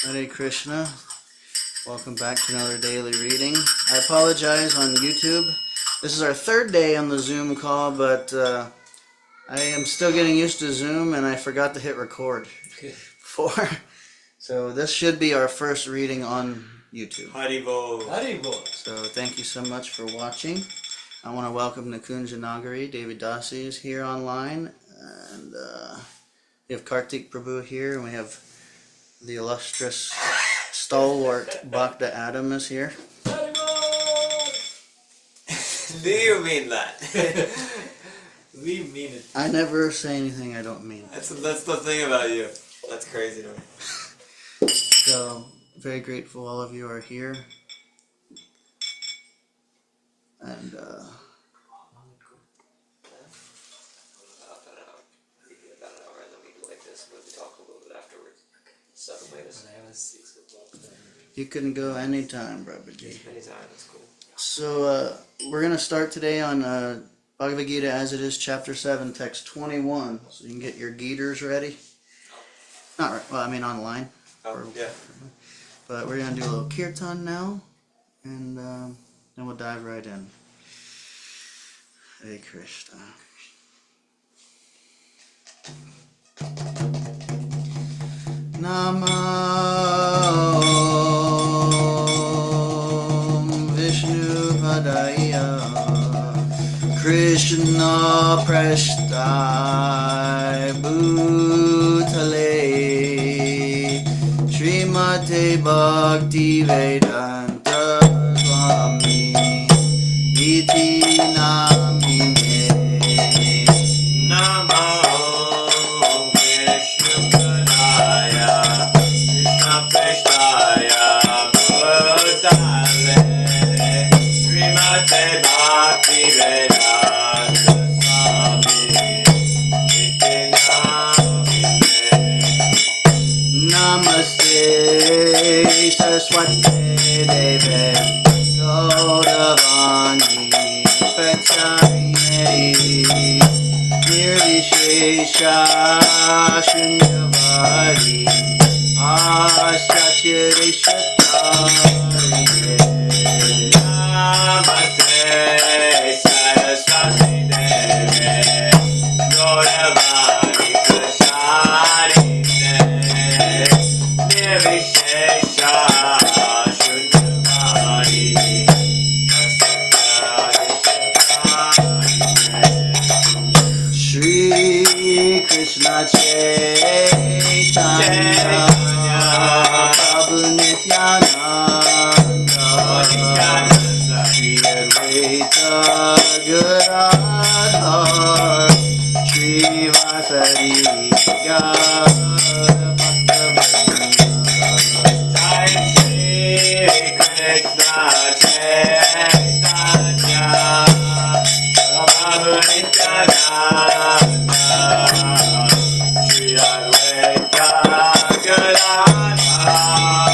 Hare Krishna. Welcome back to another daily reading. I apologize on YouTube. This is our third day on the Zoom call, but I am still getting used to Zoom and I forgot to hit record before. So this should be our first reading on YouTube. Haribo. Haribo. So thank you so much for watching. I want to welcome Nikunja Nagari. David Dasi is here online. And we have Kartik Prabhu here, and we have the illustrious stalwart Bhakta Adam is here. Do you mean that? We mean it. I never say anything I don't mean. That's the thing about you. That's crazy to me. So, very grateful all of you are here. And, you can go anytime, Prabhuji. Anytime, that's cool. So, we're going to start today on Bhagavad Gita as it is, chapter 7, text 21. So you can get your Gitas ready. Not right, well, I mean online. Oh, yeah. But we're going to do a little kirtan now, and then we'll dive right in. Hare Krishna. Namo Vishnu Padaya Krishna Prashtai Bhutale Srimate Bhakti Vedanta Swami Iti Namine Namo Vishnu Padaya Krishna Prasthaya Bhutale Srimate Bhakti Vedanta Swami Iti Namine Namaste Saraswate Deve Gauravani Pratayari Nirvishesha Shunyavadi Ashtatirishitari Namaste Saraswati Deve Gauravani Prasarine Nirvishesha Shunyavadi Shri Krishna Chaitanya Prabhu Nityananda Shri Advaita Gadadhar Shri Vasari Gaura Shri Krishna Chaitanya Prabhu Nityananda Shri Advaita Gadadhar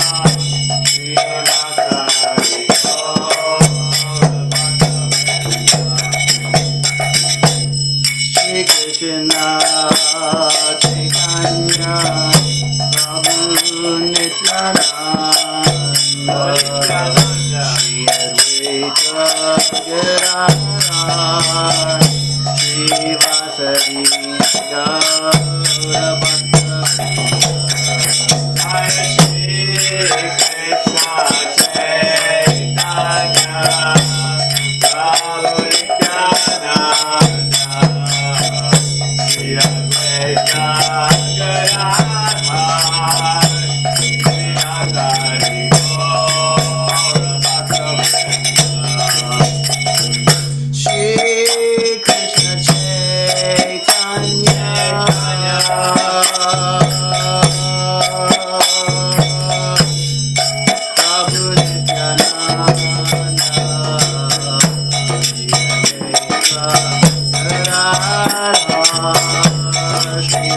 Shri Vasari Gaura Shri Krishna Chaitanya Prabhu Nityananda Shri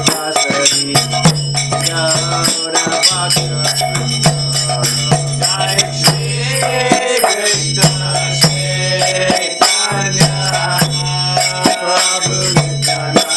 Vasari Gaura Bhakta Prabhu Nityananda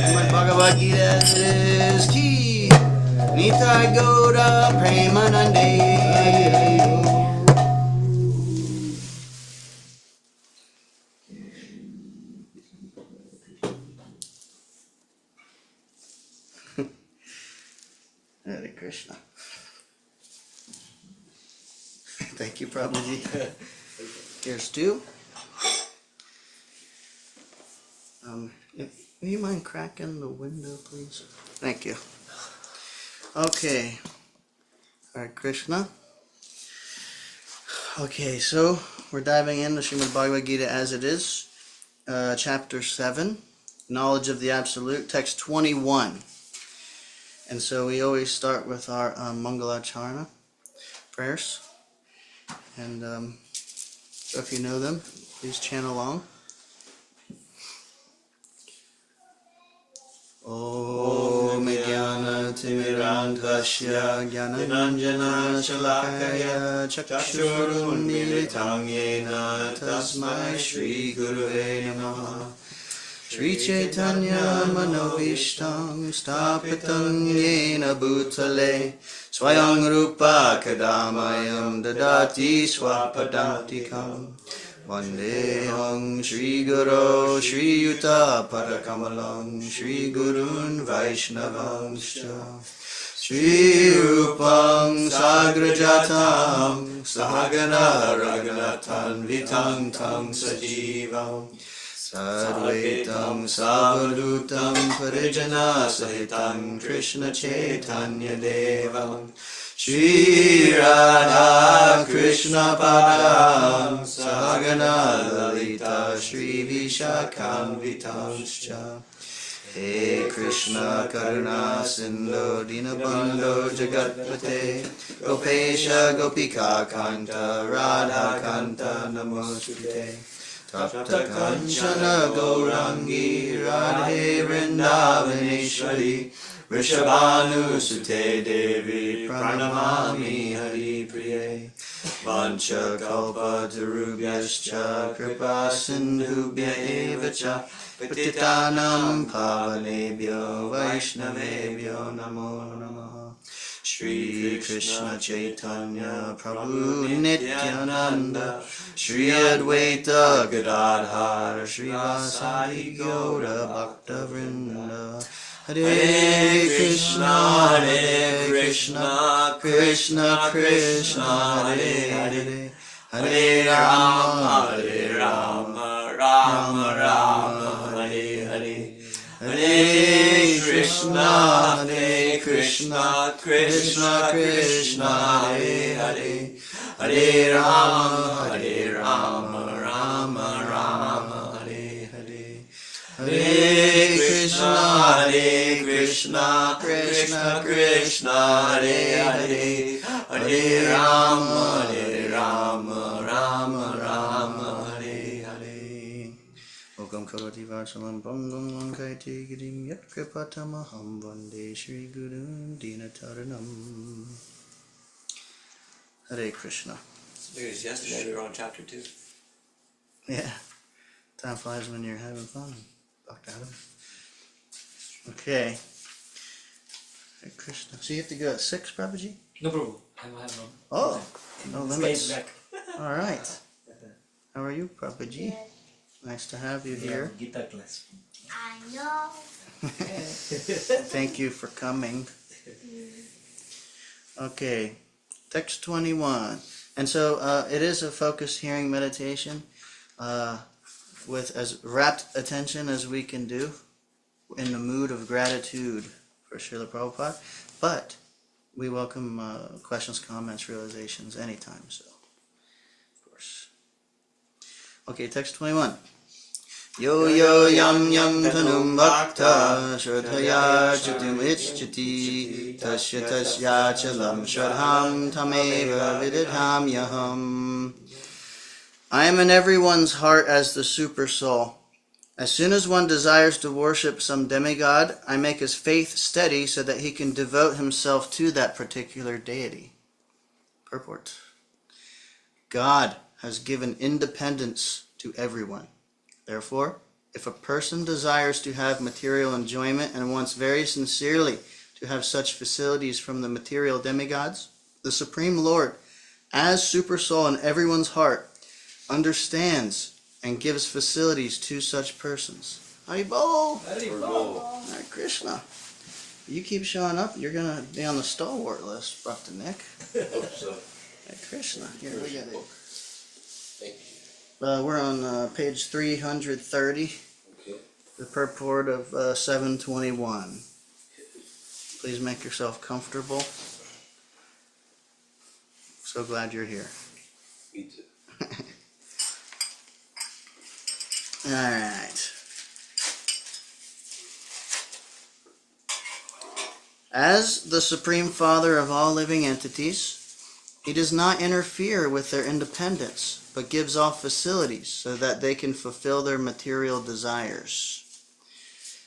Srimad Bhagavad Gita as it is. Ki Nitai Goda Premanande. Hare Krishna. Thank you, Prabhuji. Here's two. Will you mind cracking the window, please? Thank you. Okay. Hare Krishna. Okay, so we're diving into Srimad Bhagavad Gita as it is. Chapter 7, Knowledge of the Absolute, text 21. And so we always start with our Mangalacharna prayers. And so if you know them, please chant along. Om Jnana Timirandhasya Jnananjana Shalakaya Chakshurunmilitam Yena Tasmai Shri Gurave Namaha Shri Chaitanya Manobishtam Stapitam Yena Bhutale Swayam Rupa Kadamayam Dadati Swapadantikam Vandeham Shri Guru Shri Yuta Padakamalam Shri Gurun Vaishnavanscha Shri Rupam Sagrajatam Sahagana Raghunathan Vitam Tam Sajivam Sadvaitam Savadutam Parijana Sahitam Krishna Chaitanya Devam Shri Radha Krishna Padam Sahagana Lalita Shri Vishakam Vitamscha He Krishna Karuna Sindhu Dinabandho Jagatpate Gopesha Gopika Kanta Radha Kanta Namostute Tapta Kanchana Gaurangi Radhe Vrindavaneshwari Vrishabhanu Sute Devi Pranamami Hari Priye Vancha Kalpa Tarubhyascha Kripa Sindhubhya Evacha Patitanam Pavanebhyo Vaishnavebhyo Namo Namaha Shri Krishna Chaitanya Prabhu Nityananda Shri Advaita Gadadhar Shri Vasadi Gaura Bhakta Vrinda Hare Krishna Krishna Krishna Hare Hare Hare Rama Rama Rama Hare Hare Hare Krishna Krishna Krishna Hare Hare Hare Rama Rama Rama Hare Hare Hare Krishna Krishna Krishna Hare Hare Hare Rama Rama Rama Hare Hare Okam Karoti Vachalam Bangam Lankaiti Girim Yat Kripatamaham Vande Shri Guru Dinataranam Hare Krishna. Because yesterday we were on chapter 2. Yeah. Time flies when you're having fun. Dr. Adam. Okay. Hare Krishna. So you have to go at 6, Prabhuji? No problem. I will have no. Oh, no limits. Back. All right. How are you, Prabhuji? Nice to have you here. Gita class. I know. Thank you for coming. Okay. Text 21. And so it is a focused hearing meditation with as rapt attention as we can do in the mood of gratitude for Srila Prabhupada. But we welcome questions, comments, realizations anytime. So, of course. Okay, text 21. Yo yo yam yam tanum bhakta shraddhaya chutim ichchati tasya tasya chalam shraddham tameva vididham yaham. I am in everyone's heart as the super soul. As soon as one desires to worship some demigod, I make his faith steady so that he can devote himself to that particular deity. Purport. God has given independence to everyone. Therefore, If a person desires to have material enjoyment and wants very sincerely to have such facilities from the material demigods, the Supreme Lord, as Supersoul in everyone's heart, understands and gives facilities to such persons. Haribol! Hare Krishna. You keep showing up, you're going to be on the stalwart list, Dr. Nick. Hope so. Hare Krishna. Here, we got it. Thank you. We're on page 330, Okay. the purport of 721. Please make yourself comfortable. So glad you're here. Me too. All right. As the Supreme Father of all living entities, he does not interfere with their independence, but gives off facilities so that they can fulfill their material desires.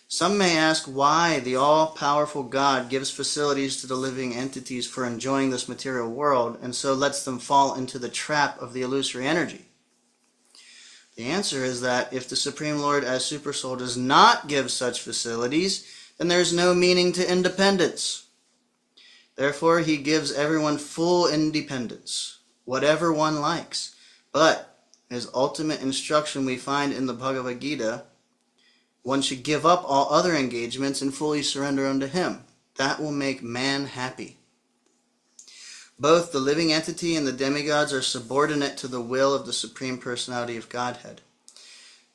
Some may ask why the all-powerful God gives facilities to the living entities for enjoying this material world, and so lets them fall into the trap of the illusory energy. The answer is that if the Supreme Lord as Supersoul does not give such facilities, then there is no meaning to independence. Therefore, he gives everyone full independence, whatever one likes. But his ultimate instruction we find in the Bhagavad Gita, one should give up all other engagements and fully surrender unto him. That will make man happy. Both the living entity and the demigods are subordinate to the will of the Supreme Personality of Godhead.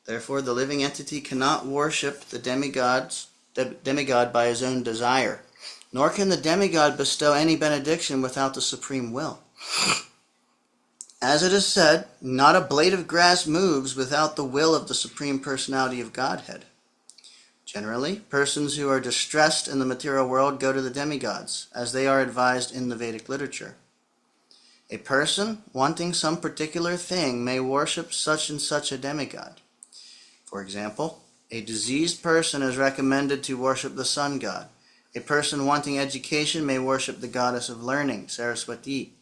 Therefore, the living entity cannot worship the demigod by his own desire, nor can the demigod bestow any benediction without the supreme will. As it is said, not a blade of grass moves without the will of the Supreme Personality of Godhead. Generally, persons who are distressed in the material world go to the demigods, as they are advised in the Vedic literature. A person wanting some particular thing may worship such and such a demigod. For example, a diseased person is recommended to worship the sun god. A person wanting education may worship the goddess of learning, Saraswati.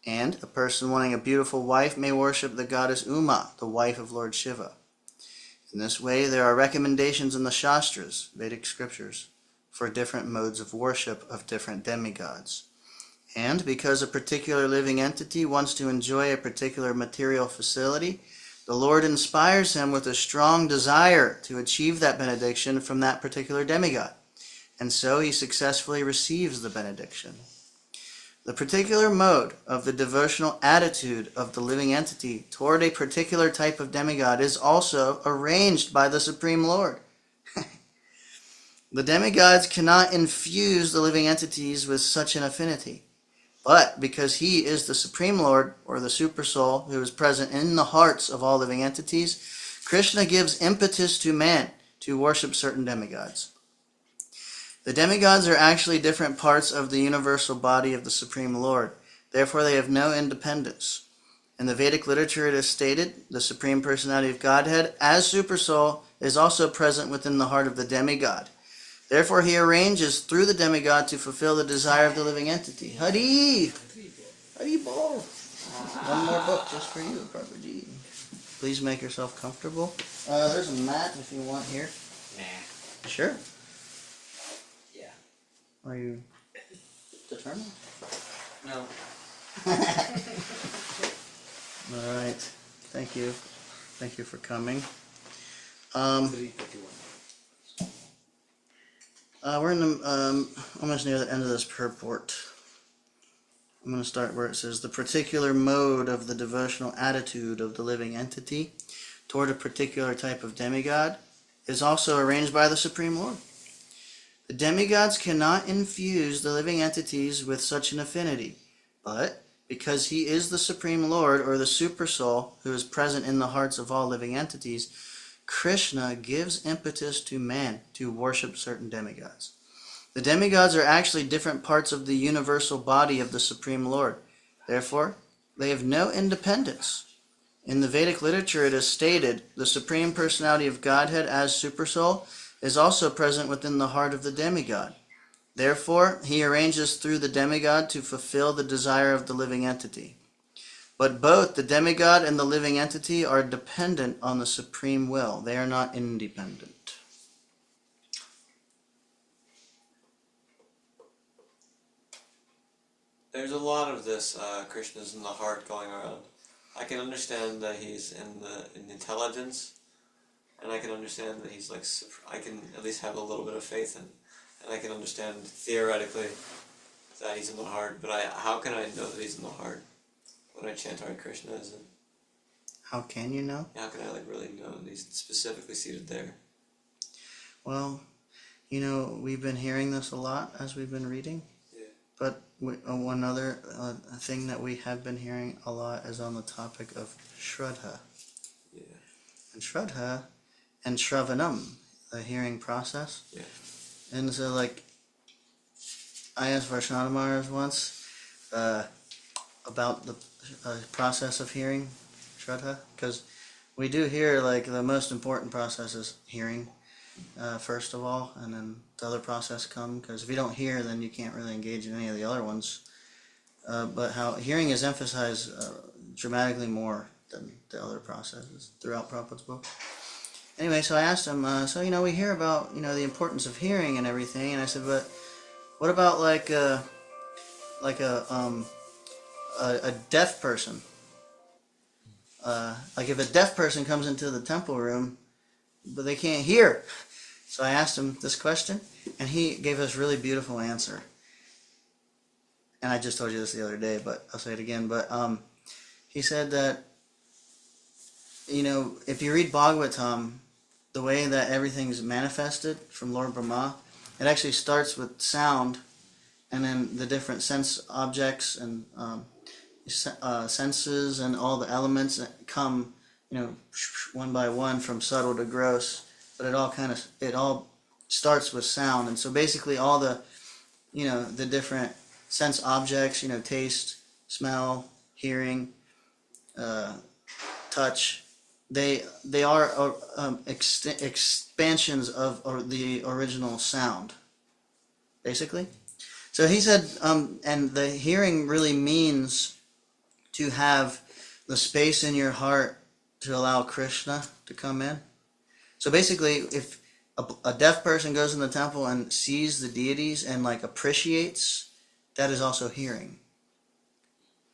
And a person wanting a beautiful wife may worship the goddess Uma, the wife of Lord Shiva. In this way, there are recommendations in the Shastras, Vedic scriptures, for different modes of worship of different demigods. And because a particular living entity wants to enjoy a particular material facility, the Lord inspires him with a strong desire to achieve that benediction from that particular demigod, and so he successfully receives the benediction. The particular mode of the devotional attitude of the living entity toward a particular type of demigod is also arranged by the Supreme Lord. The demigods cannot infuse the living entities with such an affinity, but because he is the Supreme Lord, or the Supersoul, who is present in the hearts of all living entities, Krishna gives impetus to man to worship certain demigods. The demigods are actually different parts of the universal body of the Supreme Lord. Therefore, they have no independence. In the Vedic literature, it is stated, the Supreme Personality of Godhead, as Supersoul, is also present within the heart of the demigod. Therefore, he arranges through the demigod to fulfill the desire of the living entity. Hari! Hari Bol! One more book just for you, Prabhuji. Please make yourself comfortable. There's a mat if you want here. Nah. Sure. Yeah. Are you determined? No. All right. Thank you. Thank you for coming. 351. We're in the almost near the end of this purport. I'm going to start where it says, the particular mode of the devotional attitude of the living entity toward a particular type of demigod is also arranged by the Supreme Lord. The demigods cannot infuse the living entities with such an affinity, but because he is the Supreme Lord, or the Supersoul, who is present in the hearts of all living entities, Krishna gives impetus to man to worship certain demigods. The demigods are actually different parts of the universal body of the Supreme Lord. Therefore, they have no independence. In the Vedic literature, it is stated, the Supreme Personality of Godhead as Supersoul is also present within the heart of the demigod. Therefore, he arranges through the demigod to fulfill the desire of the living entity. But both the demigod and the living entity are dependent on the supreme will. They are not independent. There's a lot of this Krishna's in the heart going around. I can understand that he's in the intelligence, and I can understand that he's like, I can at least have a little bit of faith in, and I can understand theoretically that he's in the heart. But how can I know that he's in the heart when I chant Hare Krishna? Is it? How can you know? How can I like really know that he's specifically seated there? Well, you know, we've been hearing this a lot as we've been reading. Yeah. But one other thing that we have been hearing a lot is on the topic of Shraddha. Yeah. And Shraddha and Shravanam, the hearing process. Yeah. And so, like, I asked Varshnava Maharaj once about the process of hearing Shraddha, because we do hear, like, the most important process is hearing. First of all, and then the other process come, because if you don't hear, then you can't really engage in any of the other ones. But how hearing is emphasized dramatically more than the other processes throughout Prabhupada's book. Anyway, so I asked him, so, you know, we hear about, you know, the importance of hearing and everything, and I said, but what about like a deaf person? Like if a deaf person comes into the temple room, but they can't hear. So I asked him this question, and he gave us a really beautiful answer. And I just told you this the other day, but I'll say it again. But he said that, you know, if you read Bhagavatam, the way that everything's manifested from Lord Brahma, it actually starts with sound, and then the different sense objects and senses and all the elements that come, you know, one by one from subtle to gross. But it all starts with sound, and so basically all the, you know, the different sense objects, you know, taste, smell, hearing, touch, they are expansions of the original sound, basically. So he said, and the hearing really means to have the space in your heart to allow Krishna to come in. So basically, if a deaf person goes in the temple and sees the deities and like appreciates, that is also hearing.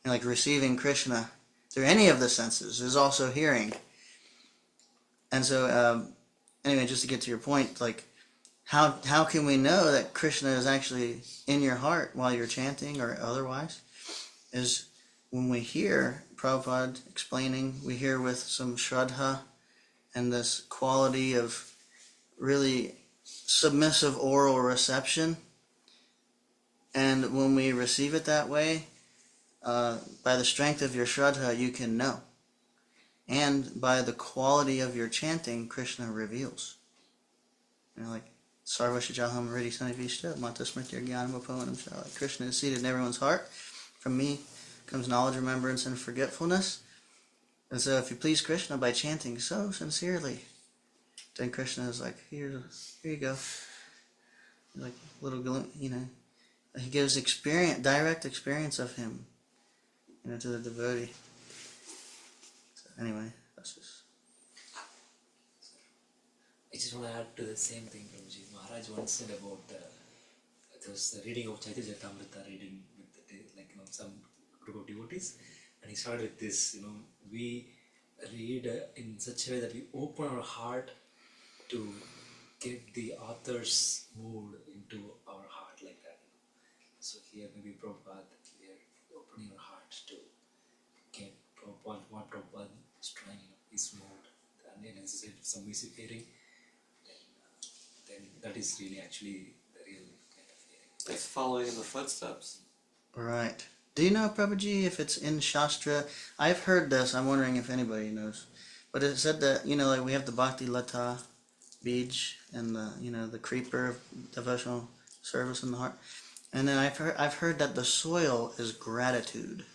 And like receiving Krishna through any of the senses is also hearing. And so, anyway, just to get to your point, like how can we know that Krishna is actually in your heart while you're chanting or otherwise? Is when we hear Prabhupada explaining, we hear with some Shraddha and this quality of really submissive oral reception. And when we receive it that way, by the strength of your Shraddha, you can know. And by the quality of your chanting, Krishna reveals. You know, like, Sarva Shijaham Riddhi Sanivishta, Mata Smriti Jnanam Apohanam Shah. Like Krishna is seated in everyone's heart. From me comes knowledge, remembrance, and forgetfulness. And so if you please Krishna by chanting so sincerely, then Krishna is like, here you go. Like little, you know, he gives direct experience of him, you know, to the devotee. So anyway, that's just. I just want to add to the same thing, Prabhuji. Maharaj once said about there was the reading of Chaitanya Charitamrita, reading with some group of devotees, and he started with this. You know, we read in such a way that we open our heart to get the author's mood into our heart like that. So here maybe Prabhupada, we are opening our heart to get Prabhupada, what Prabhupada is trying, his mood, and then as I said, some music hearing, then that is really actually the real kind of hearing. It's following in the footsteps. Right. Do you know, Prabhuji, if it's in Shastra? I've heard this. I'm wondering if anybody knows. But it said that, you know, like we have the Bhakti Lata Bij and the, you know, the creeper of devotional service in the heart. And then I've heard that the soil is gratitude.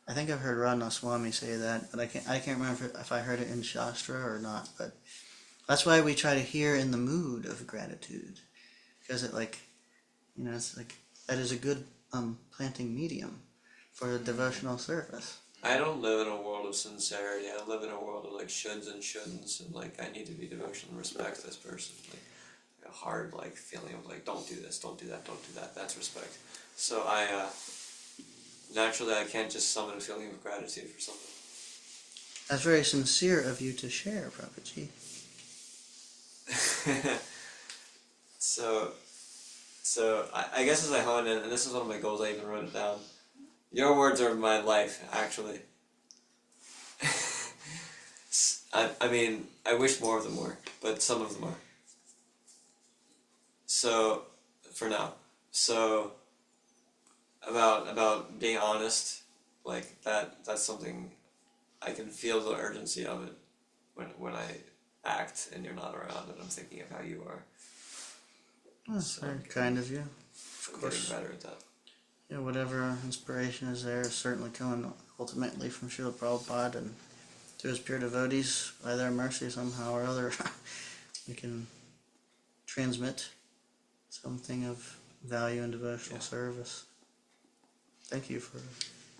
I think I've heard Radha Swami say that, but I can't remember if I heard it in Shastra or not. But that's why we try to hear in the mood of gratitude, because it, like, you know, it's like that is a good planting medium. for the devotional service. I don't live in a world of sincerity. I live in a world of like shoulds and shouldn'ts, and like I need to be devotional and respect this person. Like a hard like feeling of like don't do this, don't do that, don't do that. That's respect. So naturally I can't just summon a feeling of gratitude for something. That's very sincere of you to share, Prabhuji. So I guess as I hone in, and this is one of my goals, I even wrote it down. Your words are my life, actually. I mean, I wish more of them were, but some of them are. So, for now. So, about being honest, like that's something I can feel the urgency of it when I act and you're not around and I'm thinking of how you are. That's very kind of you. I'm getting better at that. Yeah, whatever inspiration is there is certainly coming ultimately from Srila Prabhupada and to his pure devotees. By their mercy, somehow or other, we can transmit something of value and devotional service. Thank you for.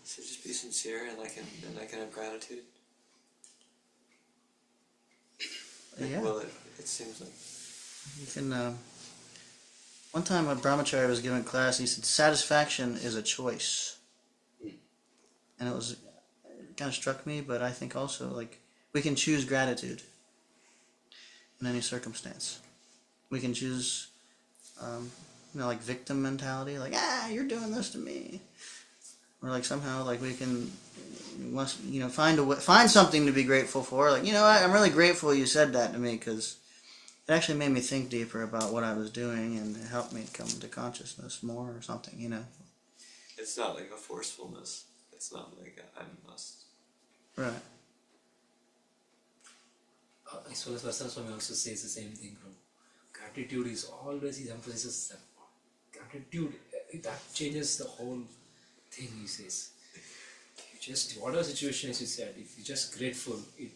So just be sincere, and I can have gratitude. Yeah. Well, it seems like You can. One time a brahmachari was giving class, he said, satisfaction is a choice. And it kind of struck me, but I think also, like, we can choose gratitude in any circumstance. We can choose, like victim mentality, like, you're doing this to me. Or like somehow, like we can, find something to be grateful for. Like, I'm really grateful you said that to me because it actually made me think deeper about what I was doing and it helped me come to consciousness more or something, it's not like a forcefulness. It's not like I must. Right. As well as Varsana Swami also says the same thing. Gratitude is always, he emphasizes that gratitude, that changes the whole thing, he says. You just, whatever situation as you said, if you're just grateful, it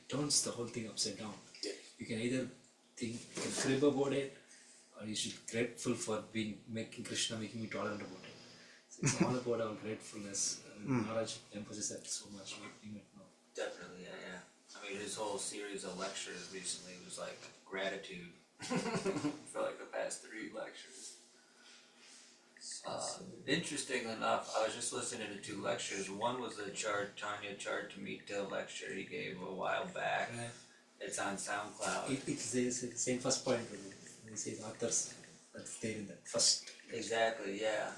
turns the whole thing upside down. Yeah. You can either think, you can crib about it, or you should be grateful for making Krishna, making me tolerant about it. So it's all about our gratefulness. Maharaj emphasizes that so much. Definitely, yeah. I mean, his whole series of lectures recently was like gratitude for like the past 3 lectures. Interesting enough, I was just listening to 2 lectures. One was the Tanya Chartamita lecture he gave a while back. Right. It's on SoundCloud. It's the same first point. He says authors that's there in that first. Exactly, yeah.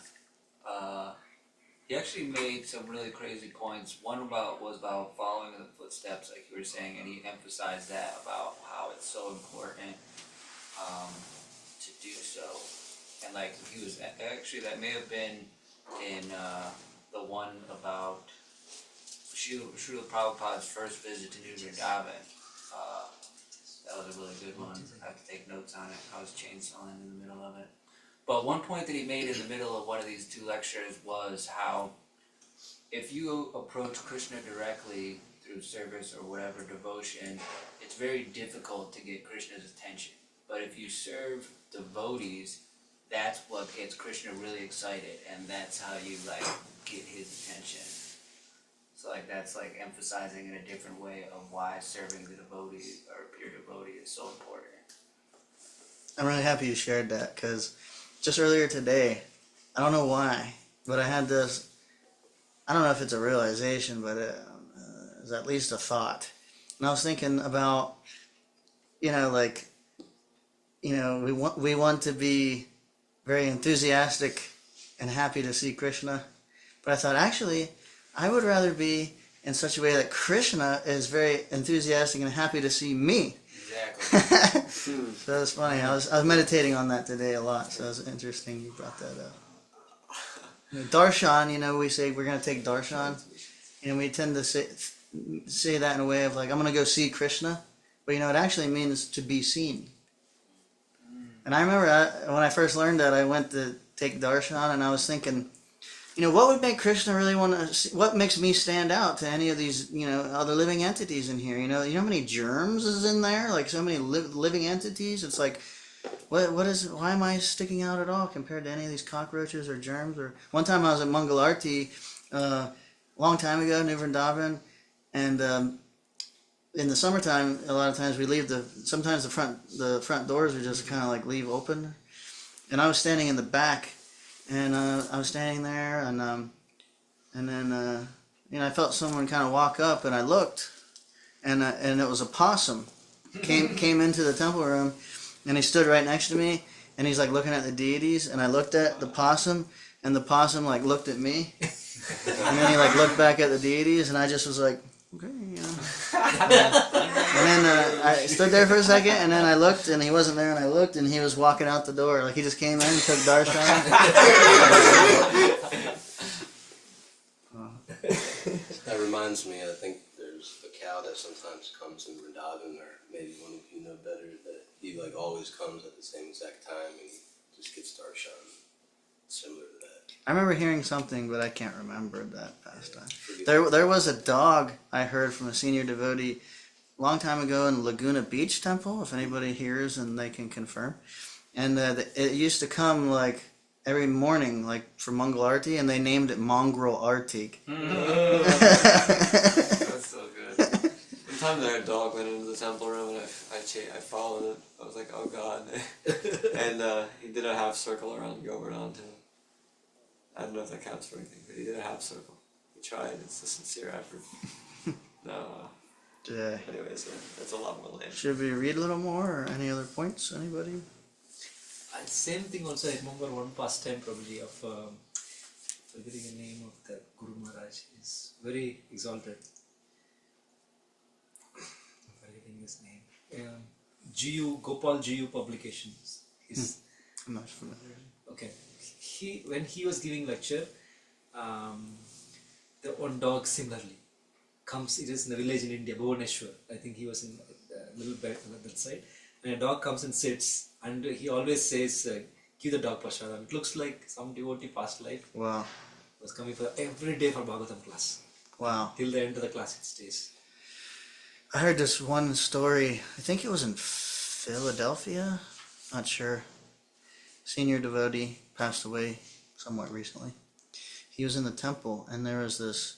He actually made some really crazy points. One was about following the footsteps, like you were saying, and he emphasized that about how it's so important to do so. And like he was actually, that may have been in the one about Srila Prabhupada's first visit to New Vrindavan. That was a really good one. I have to take notes on it. I was chainsawing in the middle of it. But one point that he made in the middle of one of these 2 lectures was how if you approach Krishna directly through service or whatever devotion, it's very difficult to get Krishna's attention. But if you serve devotees, that's what gets Krishna really excited, and that's how you like get his attention. So like that's like emphasizing in a different way of why serving the devotee or pure devotee is so important. I'm really happy you shared that because just earlier today, I don't know why, but I had this, I don't know if it's a realization, but it's at least a thought. And I was thinking about, we want to be very enthusiastic and happy to see Krishna. But I thought, actually, I would rather be in such a way that Krishna is very enthusiastic and happy to see me. Exactly. So it's funny. I was meditating on that today a lot. So it's interesting you brought that up. Darshan, we say we're going to take darshan, and we tend to say that in a way of like, I'm going to go see Krishna, but it actually means to be seen. And I remember when I first learned that, I went to take darshan, and I was thinking, what would make Krishna really want to see, what makes me stand out to any of these, other living entities in here? You know how many germs is in there? Like so many living entities? It's like, why am I sticking out at all compared to any of these cockroaches or germs? Or one time I was at Mangal Arti, long time ago, New Vrindavan, and in the summertime, a lot of times we leave sometimes the front doors we just kind of like leave open, and I was standing in the back, and I was standing there, and then I felt someone kind of walk up, and I looked, and it was a possum, came into the temple room, and he stood right next to me, and he's like looking at the deities, and I looked at the possum, and the possum like looked at me, and then he like looked back at the deities, and I just was like, okay, And then I stood there for a second, and then I looked, and he wasn't there, and I looked, and he was walking out the door, like he just came in and took darshan. That reminds me, I think there's a cow that sometimes comes in Vrindavan, or maybe one of you know better, that he like always comes at the same exact time and he just gets darshan. Similar to that. I remember hearing something, but I can't remember that pastime. There was a dog I heard from a senior devotee a long time ago in Laguna Beach Temple, if anybody hears and they can confirm. And it used to come like every morning, like for Mangal Arti, and they named it Mongrel Artik. That's so good. One time there, a dog went into the temple room, and I followed it. I was like, oh god. And he did a half circle around Govardhan too. I don't know if that counts for anything, but he did a half circle. He tried. It's a sincere effort. No. Anyways, that's a lot more lame. Should we read a little more, or any other points? Anybody? Same thing also, I remember one pastime probably of forgetting the name of the Guru Maharaj. He's very exalted. I'm forgetting his name. Gopal GU Publications. I'm not familiar. Okay. When he was giving lecture, the one dog similarly comes. It is in a village in India, Bhubaneswar. I think he was in a little bit on that side. And a dog comes and sits, and he always says, "Give the dog prasadam." It looks like some devotee past life. Wow. Was coming for every day for Bhagavatam class. Wow. Till the end of the class it stays. I heard this one story. I think it was in Philadelphia. Not sure. Senior devotee passed away somewhat recently. He was in the temple, and there was this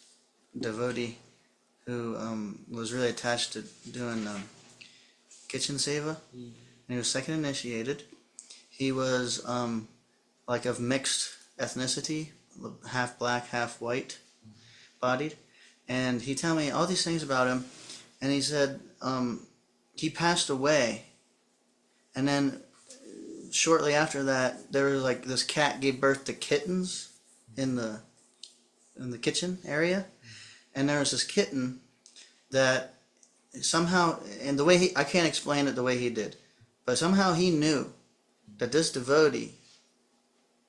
devotee who was really attached to doing kitchen SEVA. And he was second initiated. He was like of mixed ethnicity, half black, half white bodied. And he told me all these things about him. And he said he passed away. And then shortly after that, there was like this cat gave birth to kittens in the kitchen area. And there was this kitten that somehow, and the way I can't explain it the way he did, but somehow he knew that this devotee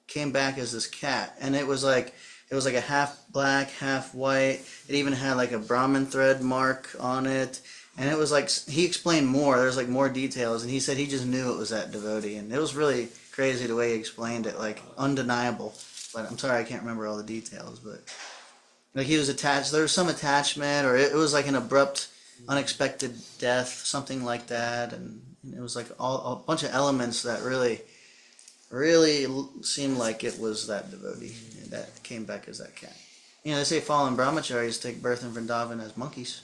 came back as this cat, and it was like a half black, half white. It even had like a Brahmin thread mark on it, and it was like, he explained more. There's like more details, and he said he just knew it was that devotee, and it was really crazy the way he explained it, like undeniable. But I'm sorry I can't remember all the details, but like he was attached. There was some attachment, or it was like an abrupt, unexpected death, something like that, and it was like a bunch of elements that really seemed like it was that devotee that came back as that cat. You know, they say fallen brahmacharis take birth in Vrindavan as monkeys.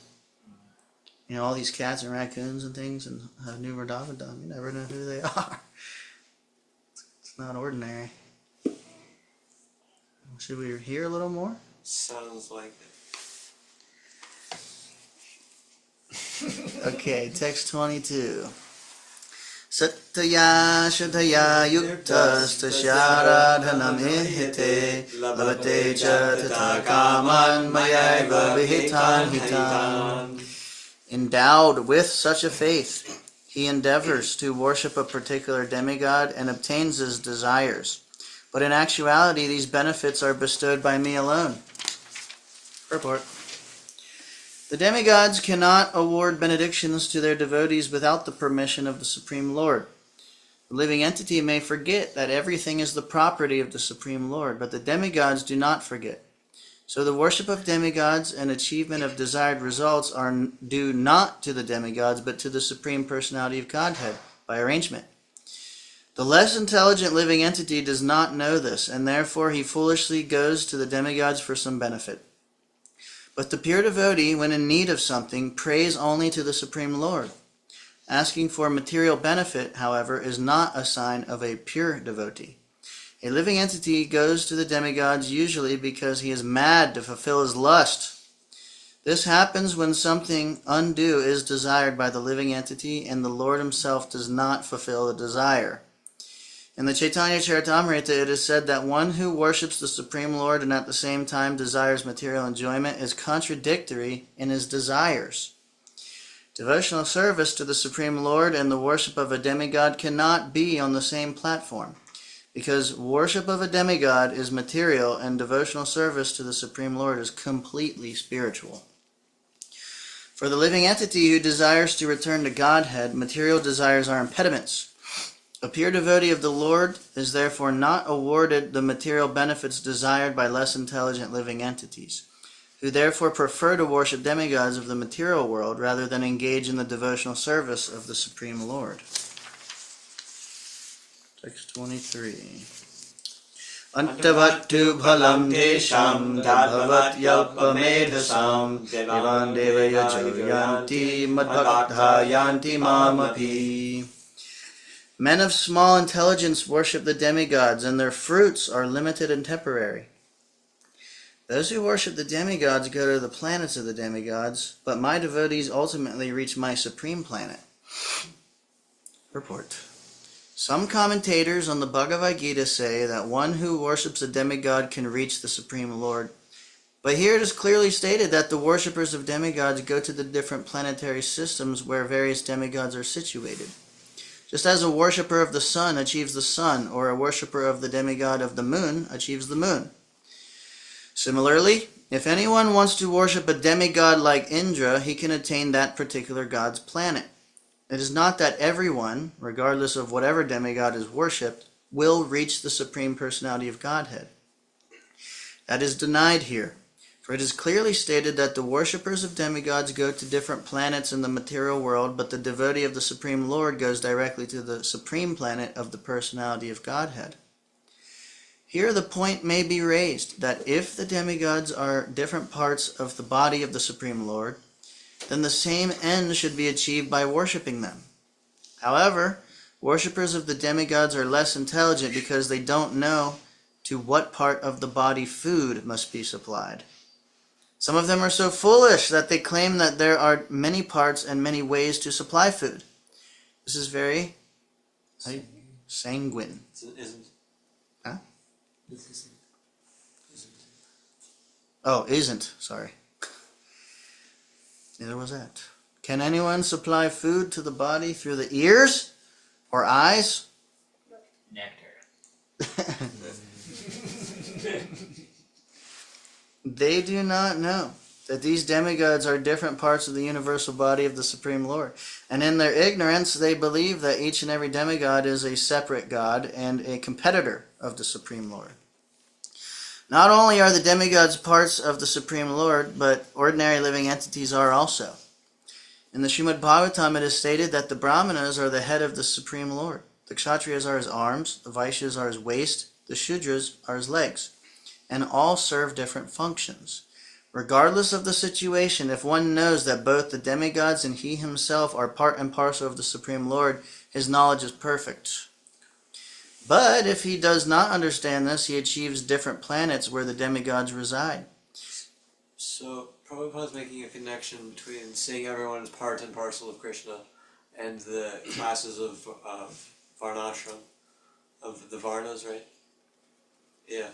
You know, all these cats and raccoons and things, and have new Vrindavan done. You never know who they are. It's not ordinary. Should we hear a little more? Sounds like it. Okay, text 22. Sattaya Shadaya Yuktastasya Radhanamihite Lavate cha tata kaman mayaiva vihitan hitan. Endowed with such a faith, he endeavors to worship a particular demigod and obtains his desires. But in actuality, these benefits are bestowed by me alone. Purport. The demigods cannot award benedictions to their devotees without the permission of the Supreme Lord. The living entity may forget that everything is the property of the Supreme Lord, but the demigods do not forget. So the worship of demigods and achievement of desired results are due not to the demigods, but to the Supreme Personality of Godhead, by arrangement. The less intelligent living entity does not know this, and therefore he foolishly goes to the demigods for some benefit. But the pure devotee, when in need of something, prays only to the Supreme Lord. Asking for material benefit, however, is not a sign of a pure devotee. A living entity goes to the demigods usually because he is mad to fulfill his lust. This happens when something undue is desired by the living entity and the Lord himself does not fulfill the desire. In the Chaitanya Charitamrita, it is said that one who worships the Supreme Lord and at the same time desires material enjoyment is contradictory in his desires. Devotional service to the Supreme Lord and the worship of a demigod cannot be on the same platform, because worship of a demigod is material and devotional service to the Supreme Lord is completely spiritual. For the living entity who desires to return to Godhead, material desires are impediments. A pure devotee of the Lord is therefore not awarded the material benefits desired by less intelligent living entities, who therefore prefer to worship demigods of the material world rather than engage in the devotional service of the Supreme Lord. Text 23. Antavattu bhalam tesham dadbhavat yalpamedhasam devan devaya joyanti madbhaktha yanti mamapi. Men of small intelligence worship the demigods, and their fruits are limited and temporary. Those who worship the demigods go to the planets of the demigods, but my devotees ultimately reach my supreme planet. Purport. Some commentators on the Bhagavad Gita say that one who worships a demigod can reach the Supreme Lord. But here it is clearly stated that the worshippers of demigods go to the different planetary systems where various demigods are situated. Just as a worshipper of the sun achieves the sun, or a worshipper of the demigod of the moon achieves the moon. Similarly, if anyone wants to worship a demigod like Indra, he can attain that particular god's planet. It is not that everyone, regardless of whatever demigod is worshipped, will reach the Supreme Personality of Godhead. That is denied here, for it is clearly stated that the worshippers of demigods go to different planets in the material world, but the devotee of the Supreme Lord goes directly to the Supreme Planet of the Personality of Godhead. Here the point may be raised that if the demigods are different parts of the body of the Supreme Lord, then the same end should be achieved by worshipping them. However, worshippers of the demigods are less intelligent because they don't know to what part of the body food must be supplied. Some of them are so foolish that they claim that there are many parts and many ways to supply food. This is very sanguine. Isn't. Huh? Oh, isn't. Sorry. Neither was that. Can anyone supply food to the body through the ears or eyes? Nectar. They do not know that these demigods are different parts of the universal body of the Supreme Lord. And in their ignorance, they believe that each and every demigod is a separate god and a competitor of the Supreme Lord. Not only are the demigods parts of the Supreme Lord, but ordinary living entities are also. In the Srimad Bhagavatam, it is stated that the Brahmanas are the head of the Supreme Lord. The Kshatriyas are his arms, the Vaishyas are his waist, the Shudras are his legs, and all serve different functions. Regardless of the situation, if one knows that both the demigods and he himself are part and parcel of the Supreme Lord, his knowledge is perfect. But if he does not understand this, he achieves different planets where the demigods reside. So, Prabhupada's making a connection between seeing everyone as part and parcel of Krishna and the classes of Varnashram, of the Varnas, right? Yeah.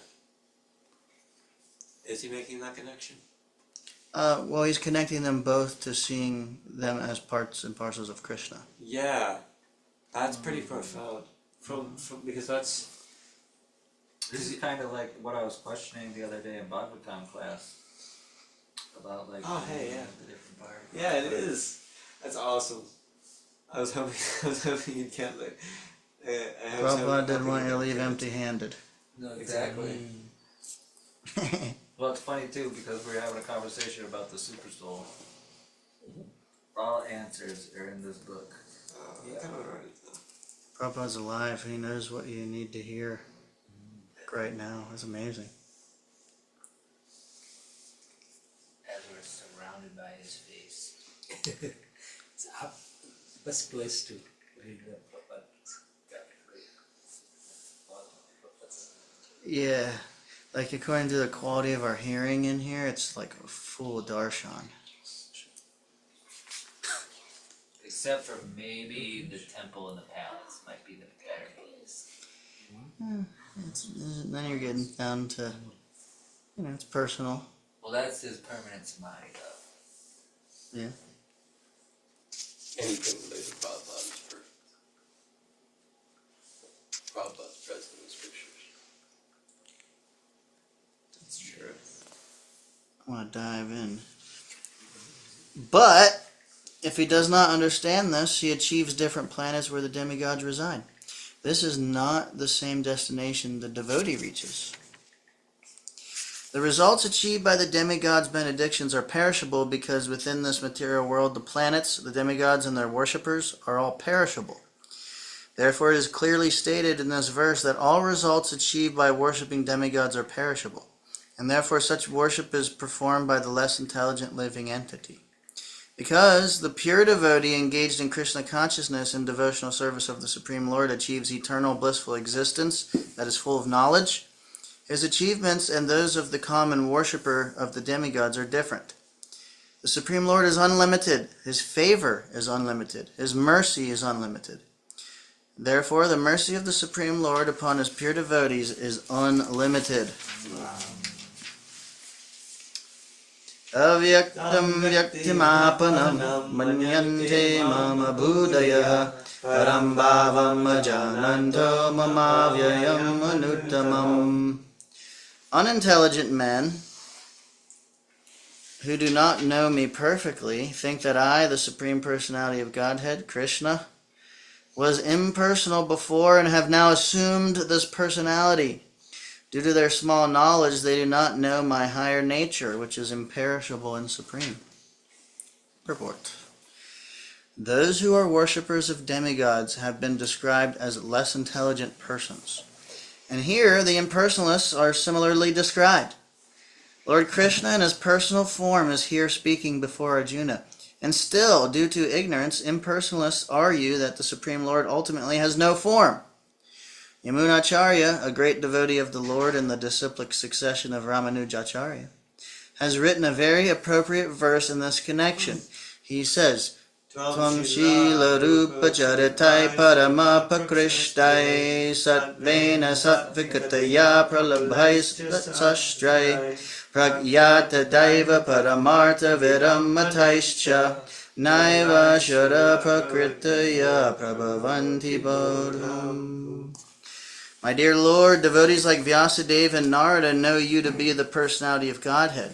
Is he making that connection? Well, he's connecting them both to seeing them as parts and parcels of Krishna. Yeah. That's pretty profound. Because that's... This is kind of like what I was questioning the other day in Bhagavatam class about like hey, yeah. the different parts. Yeah, it is. That's awesome. I was hoping you'd can't like. Prabhupada didn't want you to leave empty-handed. No, Exactly. Well, it's funny too because we're having a conversation about the super soul. All answers are in this book. I kind of wrote it though. Prabhupada's alive. He knows what you need to hear right now. It's amazing. As we're surrounded by his face. It's the best place to read the Prabhupada's. Yeah. Like according to the quality of our hearing in here, it's like a full darshan. Except for maybe the temple and the palace might be the better place. Then you're getting down to, it's personal. Well, that's his permanent samadhi, though. Yeah. Anything related to Prabhupada is perfect. Prabhupada's present in the scriptures. That's true. I want to dive in. But if he does not understand this, he achieves different planets where the demigods reside. This is not the same destination the devotee reaches. The results achieved by the demigods' benedictions are perishable because within this material world, the planets, the demigods, and their worshippers are all perishable. Therefore, it is clearly stated in this verse that all results achieved by worshipping demigods are perishable, and therefore such worship is performed by the less intelligent living entity. Because the pure devotee engaged in Krishna consciousness and devotional service of the Supreme Lord achieves eternal blissful existence that is full of knowledge, his achievements and those of the common worshipper of the demigods are different. The Supreme Lord is unlimited. His favor is unlimited. His mercy is unlimited. Therefore, the mercy of the Supreme Lord upon his pure devotees is unlimited. Avyaktam vyaktimapanam manyante mama budaya param bhavam ajananto mamavyayam anuttamam. Unintelligent men who do not know me perfectly think that I, the Supreme Personality of Godhead, Krishna, was impersonal before and have now assumed this personality. Due to their small knowledge, they do not know my higher nature, which is imperishable and supreme. Purport. Those who are worshippers of demigods have been described as less intelligent persons. And here, the impersonalists are similarly described. Lord Krishna in his personal form is here speaking before Arjuna. And still, due to ignorance, impersonalists argue that the Supreme Lord ultimately has no form. Yamunacharya, a great devotee of the Lord in the disciplic succession of Ramanujacharya, has written a very appropriate verse in this connection. He says, Tvam Shila Rupa Charitai Paramapakristai Satvena Satvikataya Pralabhais Sastrai Pragyata Daiva Paramartha Viramataischa Naiva Shara Prakritaya Prabhavanti Bodham. My dear Lord, devotees like Vyasadeva and Narada know you to be the personality of Godhead.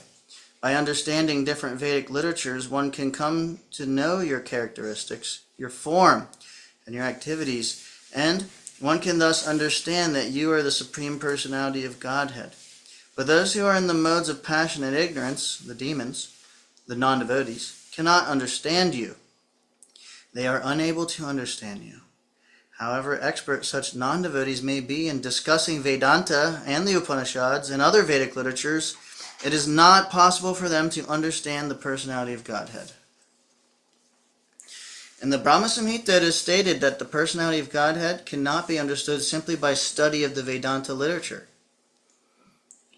By understanding different Vedic literatures, one can come to know your characteristics, your form, and your activities, and one can thus understand that you are the Supreme Personality of Godhead. But those who are in the modes of passion and ignorance, the demons, the non-devotees, cannot understand you. They are unable to understand you. However expert such non-devotees may be in discussing Vedanta and the Upanishads and other Vedic literatures, it is not possible for them to understand the personality of Godhead. In the Brahma Samhita it is stated that the personality of Godhead cannot be understood simply by study of the Vedanta literature.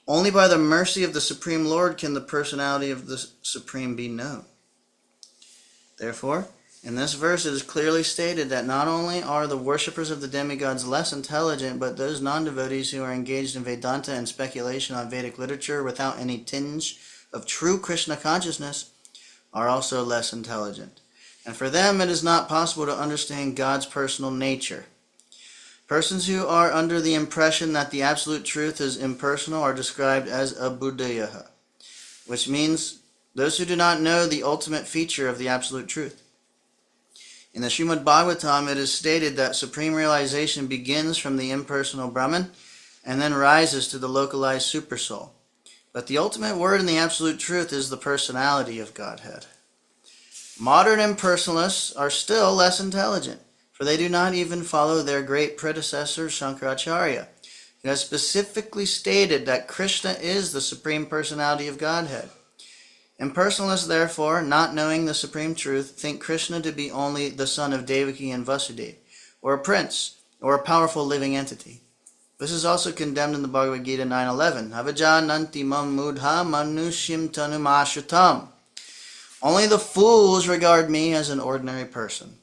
Only by the mercy of the Supreme Lord can the personality of the Supreme be known. Therefore, in this verse it is clearly stated that not only are the worshippers of the demigods less intelligent, but those non-devotees who are engaged in Vedanta and speculation on Vedic literature without any tinge of true Krishna consciousness are also less intelligent. And for them it is not possible to understand God's personal nature. Persons who are under the impression that the absolute truth is impersonal are described as abuddhayaha, which means those who do not know the ultimate feature of the absolute truth. In the Srimad Bhagavatam, it is stated that supreme realization begins from the impersonal Brahman and then rises to the localized supersoul. But the ultimate word in the absolute truth is the personality of Godhead. Modern impersonalists are still less intelligent. for they do not even follow their great predecessor Shankaracharya, who has specifically stated that Krishna is the Supreme Personality of Godhead. Impersonalists, therefore, not knowing the supreme truth, think Krishna to be only the son of Devaki and Vasudeva, or a prince, or a powerful living entity. This is also condemned in the Bhagavad Gita 9:11. Avajananti mam mudha manushim tanumashritam. Only the fools regard me as an ordinary person.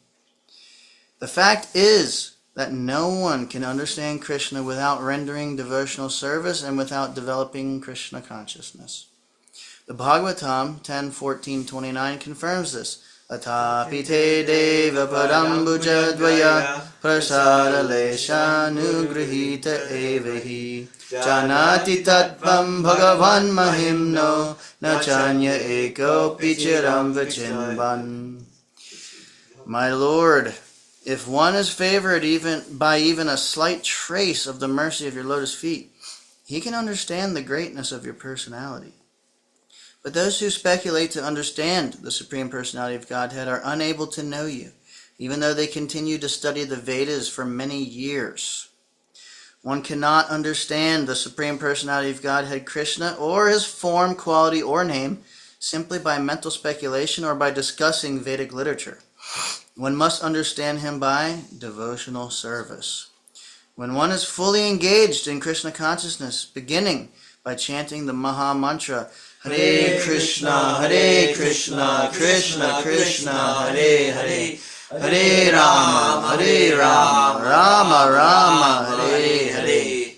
The fact is that no one can understand Krishna without rendering devotional service and without developing Krishna consciousness. The Bhagavatam 10:14-29 confirms this. Atapi te deva padambujadvaya prasada leshanugrihita evahi janati tattvam bhagavan mahimno nachanya eko pichiram vichinvan. My Lord, if one is favored by even a slight trace of the mercy of your lotus feet, he can understand the greatness of your personality. But those who speculate to understand the Supreme Personality of Godhead are unable to know you, even though they continue to study the Vedas for many years. One cannot understand the Supreme Personality of Godhead Krishna or his form, quality, or name simply by mental speculation or by discussing Vedic literature. One must understand him by devotional service. When one is fully engaged in Krishna consciousness, beginning by chanting the Maha Mantra, Hare Krishna, Krishna Krishna, Hare Hare, Hare Rama, Rama Rama, Hare Hare,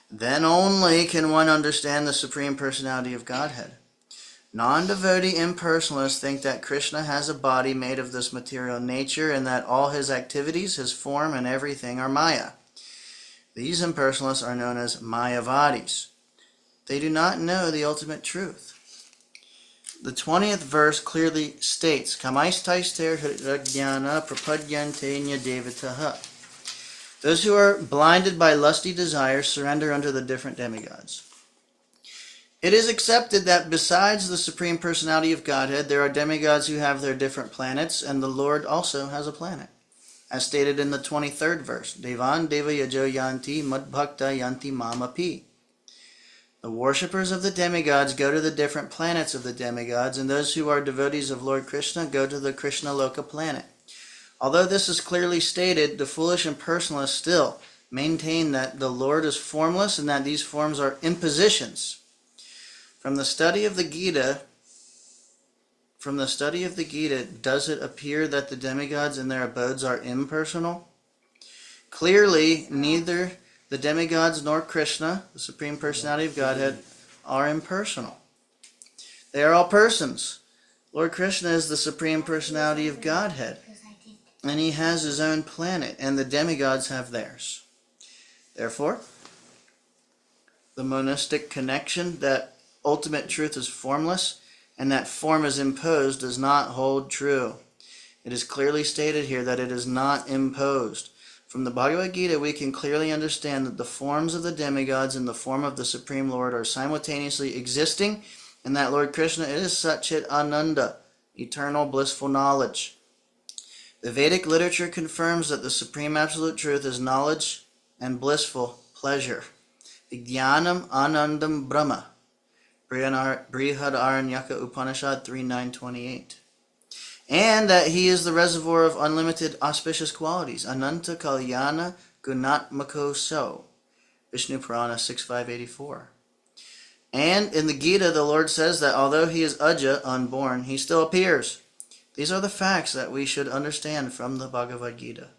then only can one understand the Supreme Personality of Godhead. Non-devotee impersonalists think that Krishna has a body made of this material nature and that all his activities, his form, and everything are Maya. These impersonalists are known as Mayavadis. They do not know the ultimate truth. The 20th verse clearly states, Kamaistaister Hridagyana Prapadyantenya Devataha. Those who are blinded by lusty desires surrender unto the different demigods. It is accepted that besides the Supreme Personality of Godhead, there are demigods who have their different planets, and the Lord also has a planet. As stated in the 23rd verse, Devan Deva Yajo Yanti Madbhakta Yanti Mamapi. The worshippers of the demigods go to the different planets of the demigods, and those who are devotees of Lord Krishna go to the Krishna Loka planet. Although this is clearly stated, the foolish impersonalists still maintain that the Lord is formless and that these forms are impositions. From the study of the Gita, does it appear that the demigods in their abodes are impersonal? Clearly, neither the demigods nor Krishna, the Supreme Personality of Godhead, are impersonal. They are all persons. Lord Krishna is the Supreme Personality of Godhead, and he has his own planet, and the demigods have theirs. Therefore, the monistic connection that ultimate truth is formless and that form is imposed does not hold true. It is clearly stated here that it is not imposed. From the Bhagavad Gita, we can clearly understand that the forms of the demigods and the form of the Supreme Lord are simultaneously existing, and that Lord Krishna is Satchit Ananda, eternal blissful knowledge. The Vedic literature confirms that the Supreme Absolute Truth is knowledge and blissful pleasure. Vijnanam Anandam Brahma. Brihadaranyaka Upanishad 3.9.28. And that he is the reservoir of unlimited auspicious qualities. Ananta Kalyana Gunatmako So. Vishnu Purana 6.5.84. And in the Gita, the Lord says that although he is Aja, unborn, he still appears. These are the facts that we should understand from the Bhagavad Gita.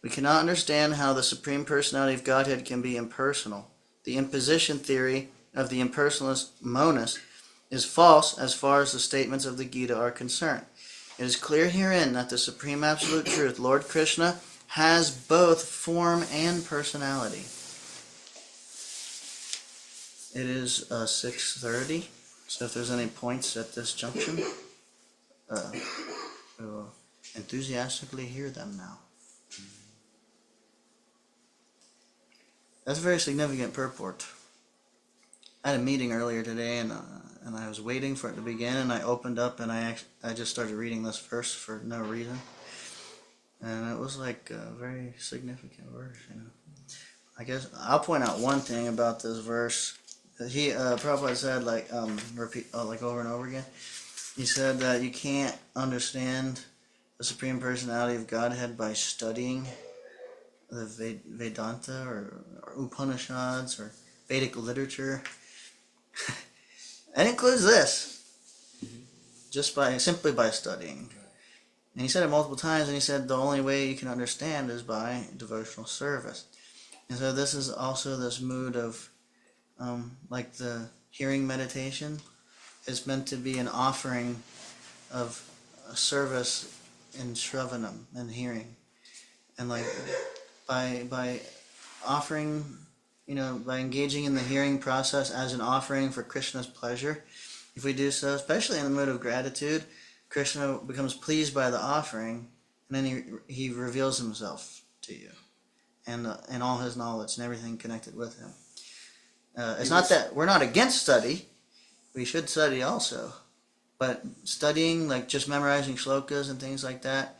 We cannot understand how the Supreme Personality of Godhead can be impersonal. The imposition theory of the impersonalist monist is false as far as the statements of the Gita are concerned. It is clear herein that the Supreme Absolute Truth, Lord Krishna, has both form and personality. It is 6:30, so if there's any points at this junction, we will enthusiastically hear them now. That's a very significant purport. I had a meeting earlier today, and I was waiting for it to begin, and I opened up, and I just started reading this verse for no reason. And it was like a very significant verse, you know. I guess I'll point out one thing about this verse. Prabhupada said, like, repeat, like over and over again. He said that you can't understand the Supreme Personality of Godhead by studying the Vedanta or Upanishads or Vedic literature. That includes this, simply by studying. And he said it multiple times, and he said the only way you can understand is by devotional service. And so this is also this mood of, like the hearing meditation is meant to be an offering of a service in Shravanam and hearing. And like by offering, by engaging in the hearing process as an offering for Krishna's pleasure, if we do so, especially in the mood of gratitude, Krishna becomes pleased by the offering, and then he reveals himself to you, and all his knowledge and everything connected with him. It's not that we're not against study; we should study also, but studying, like just memorizing shlokas and things like that.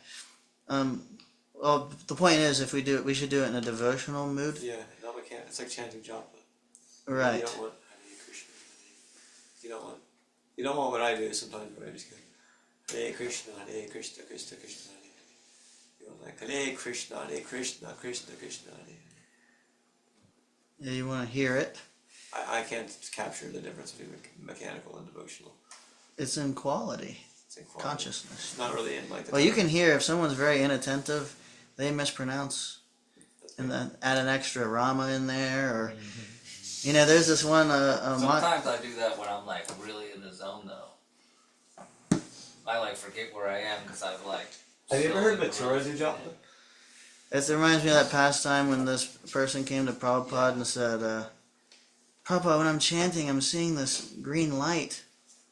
Well, the point is, if we do it, we should do it in a devotional mood. Yeah, no, we can't. It's like chanting japa. Right. You don't want Hare Krishna. You don't want what I do sometimes, where I just go Hare Krishna, Krishna Krishna, Hare Hare. You want like Hare Krishna, Krishna Krishna, Hare. Yeah, you want to hear it. I can't capture the difference between mechanical and devotional. It's in quality. It's in quality. Consciousness. It's not really in like the. Well, you can hear if someone's very inattentive, they mispronounce, and then add an extra Rama in there, or there's this one. Sometimes I do that when I'm like really in the zone, though. I like forget where I am because I've like. Have you ever heard Matura do japa? It reminds me of that past time when this person came to Prabhupada and said, Prabhupada, when I'm chanting, I'm seeing this green light,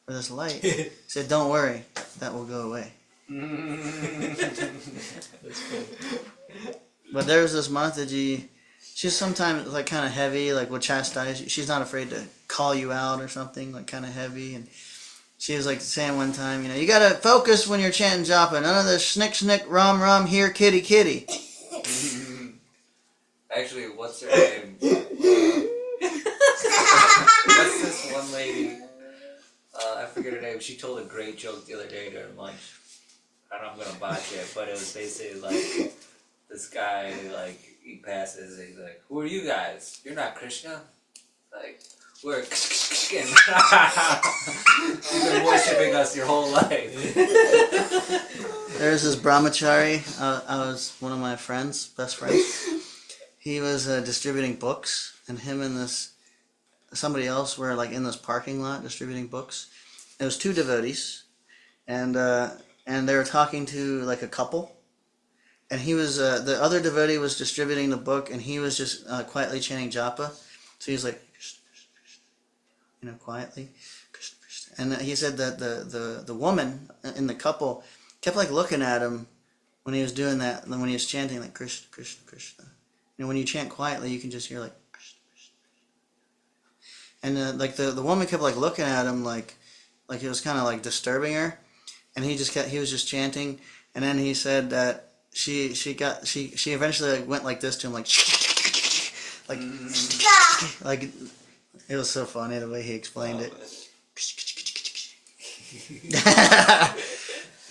or this light. He said, don't worry, that will go away. But there's this Mataji, she's sometimes like kind of heavy, like will chastise you. She's not afraid to call you out or something, like kind of heavy. And she was like saying one time, you gotta focus when you're chanting japa. None of this snick, snick, rum, rum, here, kitty, kitty. Actually, what's her name? What's this one lady? I forget her name. She told a great joke the other day during lunch. I don't know if I'm gonna botch it, but it was basically like this guy, like he passes, and he's like, "Who are you guys? You're not Krishna." Like, we're you've been worshiping us your whole life. There's this brahmachari. I was one of my friends, best friends. He was distributing books, and him and somebody else were like in this parking lot distributing books. It was two devotees, and they were talking to like a couple, and he was the other devotee was distributing the book, and he was just quietly chanting japa. So he was like, quietly, and he said that the woman in the couple kept like looking at him when he was doing that, when he was chanting like Krishna, Krishna, Krishna. When you chant quietly, you can just hear like Krishna, Krishna. And like the woman kept like looking at him like it was kind of like disturbing her, and he was just chanting, and then he said that she eventually like went like this to him like like it was so funny the way he explained it.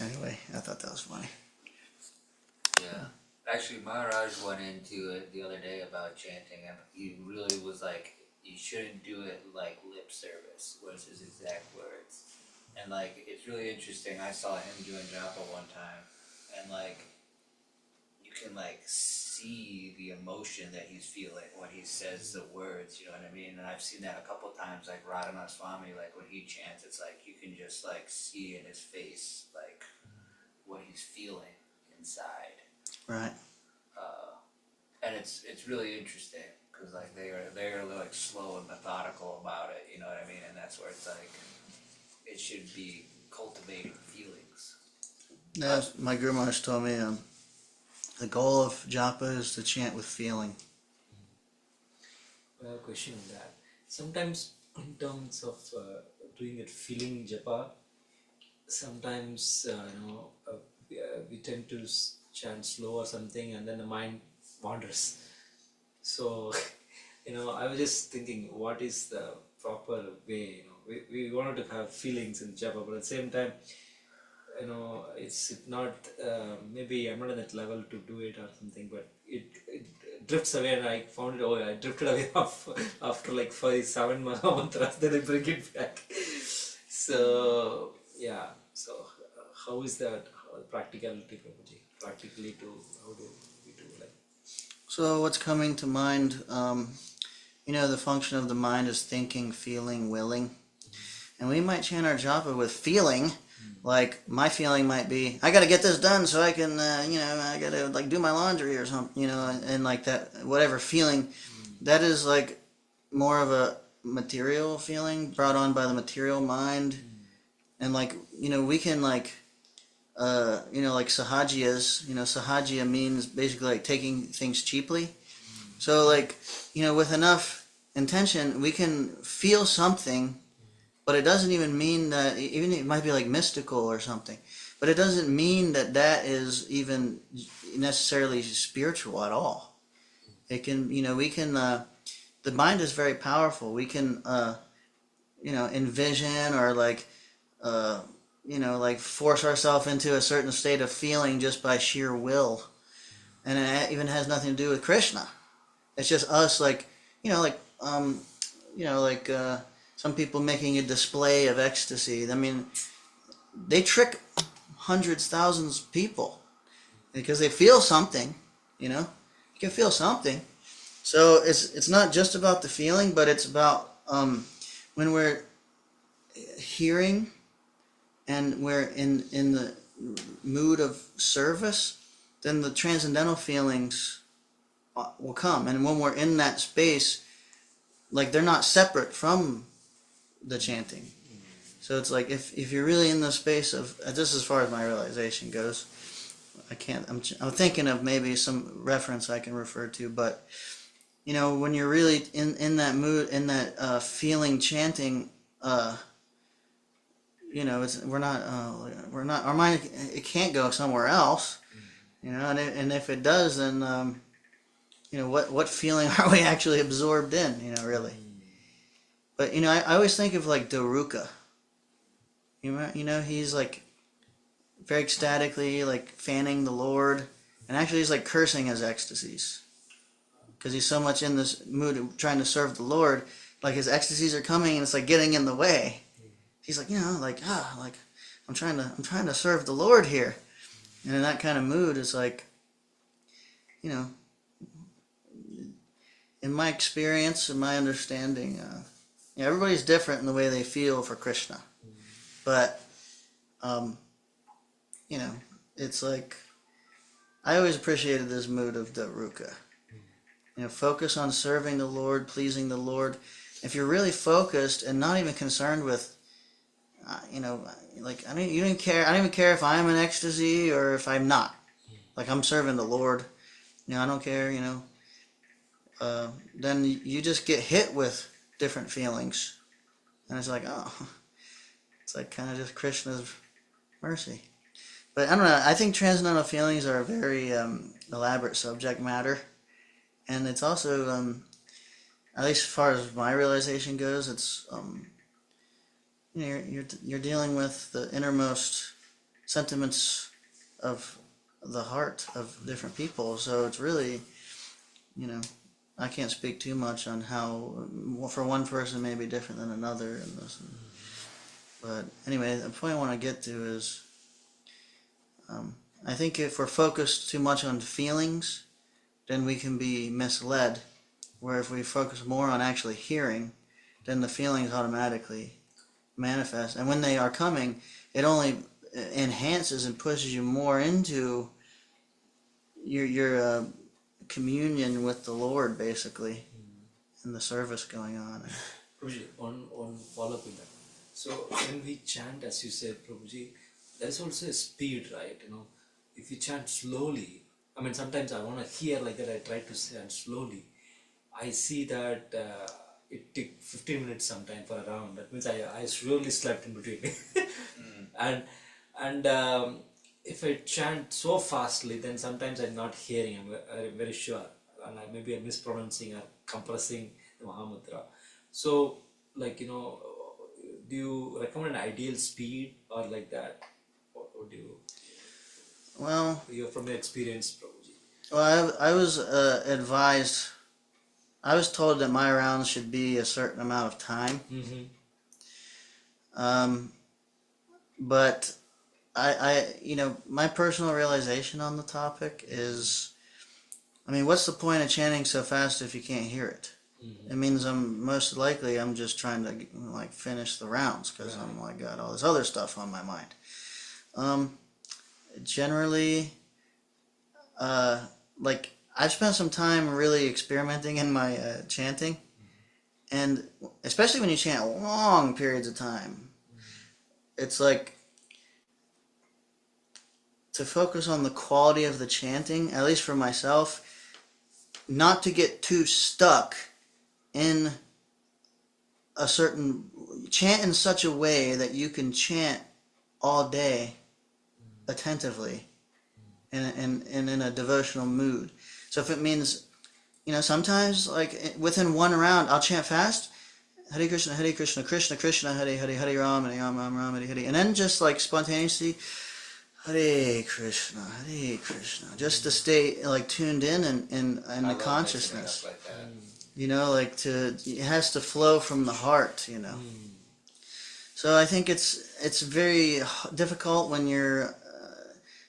Anyway, I thought that was funny. Yeah. Actually, Maharaj went into it the other day about chanting, and he really was like, you shouldn't do it like lip service, was his exact words. And like, it's really interesting. I saw him doing japa one time, and like, you can like see the emotion that he's feeling when he says the words, you know what I mean? And I've seen that a couple times, like Radhanath Swami, like when he chants, it's like you can just like see in his face, like what he's feeling inside. Right. And it's really interesting because like they're like slow and methodical about it, you know what I mean? And that's where it's like it should be cultivating feelings. Yeah, my Guru Maharaj told me the goal of japa is to chant with feeling. I have a question on that. Sometimes in terms of doing it feeling japa, sometimes we tend to chant slow or something, and then the mind wanders. So, I was just thinking, what is the proper way? We wanted to have feelings in japa, but at the same time, it's not, maybe I'm not at that level to do it or something, but it drifts away, and I found it, I drifted away after like 7 mantras, then I bring it back. So, yeah, so how is that practicality, Prabhuji? Practically how do we do like? So what's coming to mind, the function of the mind is thinking, feeling, willing. And we might chant our japa with feeling, like my feeling might be, I got to get this done so I can, I got to like do my laundry or something, and like that, whatever feeling, that is like more of a material feeling brought on by the material mind. And like, we can like, like sahajiyas, sahajiya means basically like taking things cheaply. So like, with enough intention, we can feel something, but it doesn't even mean that, even it might be like mystical or something, but it doesn't mean that that is even necessarily spiritual at all. It can, we can, the mind is very powerful. We can, envision or like, like force ourselves into a certain state of feeling just by sheer will. And it even has nothing to do with Krishna. It's just us, like, like, like some people making a display of ecstasy. I mean, they trick hundreds, thousands of people because they feel something. You can feel something. So it's not just about the feeling, but it's about when we're hearing and we're in the mood of service, then the transcendental feelings will come. And when we're in that space, like they're not separate from the chanting. So it's like if you're really in the space of, just as far as my realization goes, I'm thinking of maybe some reference I can refer to, but when you're really in that mood, in that feeling chanting, we're not, our mind, it can't go somewhere else, and if it does, then what feeling are we actually absorbed in, really? But I always think of like Daruka. He's like very ecstatically like fanning the Lord, and actually he's like cursing his ecstasies because he's so much in this mood of trying to serve the Lord, like his ecstasies are coming and it's like getting in the way. He's like, like I'm trying to serve the Lord here, and in that kind of mood, it's like, in my experience and my understanding, everybody's different in the way they feel for Krishna, but it's like I always appreciated this mood of Daruka. Focus on serving the Lord, pleasing the Lord. If you're really focused and not even concerned with, like you don't care. I don't even care if I'm in ecstasy or if I'm not. Like I'm serving the Lord. I don't care. Then you just get hit with different feelings, and it's like, it's like kind of just Krishna's mercy. But I don't know. I think transcendental feelings are a very elaborate subject matter, and it's also, at least as far as my realization goes, it's you're dealing with the innermost sentiments of the heart of different people. So it's really, I can't speak too much on how, for one person may be different than another, and this. But anyway, the point I want to get to is, I think if we're focused too much on feelings, then we can be misled. Where if we focus more on actually hearing, then the feelings automatically manifest. And when they are coming, it only enhances and pushes you more into your communion with the Lord, basically, and the service going on. Prabhuji, on follow up with that. So when we chant, as you said, Prabhuji, there's also a speed, right? If you chant slowly, I mean, sometimes I want to hear like that. I try to chant slowly. I see that it took 15 minutes sometime for a round. That means I slowly slept in between. and if I chant so fastly, then sometimes I'm not hearing. I'm very sure, and maybe I'm mispronouncing or compressing the Mahamudra. So, like do you recommend an ideal speed or like that? Or do you? Well, You're from your experience, Prabhuji. well, I was advised. I was told that my rounds should be a certain amount of time. Mm-hmm. But my personal realization on the topic is, I mean, what's the point of chanting so fast if you can't hear it? Mm-hmm. It means I'm just trying to like finish the rounds because Right. I'm like got all this other stuff on my mind. Generally, like I've spent some time really experimenting in my chanting, and especially when you chant long periods of time, it's like to focus on the quality of the chanting, at least for myself, not to get too stuck in a certain chant in such a way that you can chant all day attentively and in a devotional mood. So if it means, sometimes like within one round, I'll chant fast, Hare Krishna, Krishna Krishna, Hare Hare, Hare Ram, Hare Ram, Ram Ram, Hare Hare, and then just like spontaneously, Hare Krishna, just to stay like tuned in and I the love consciousness. mixing it up like that. It has to flow from the heart. So I think it's very difficult when you're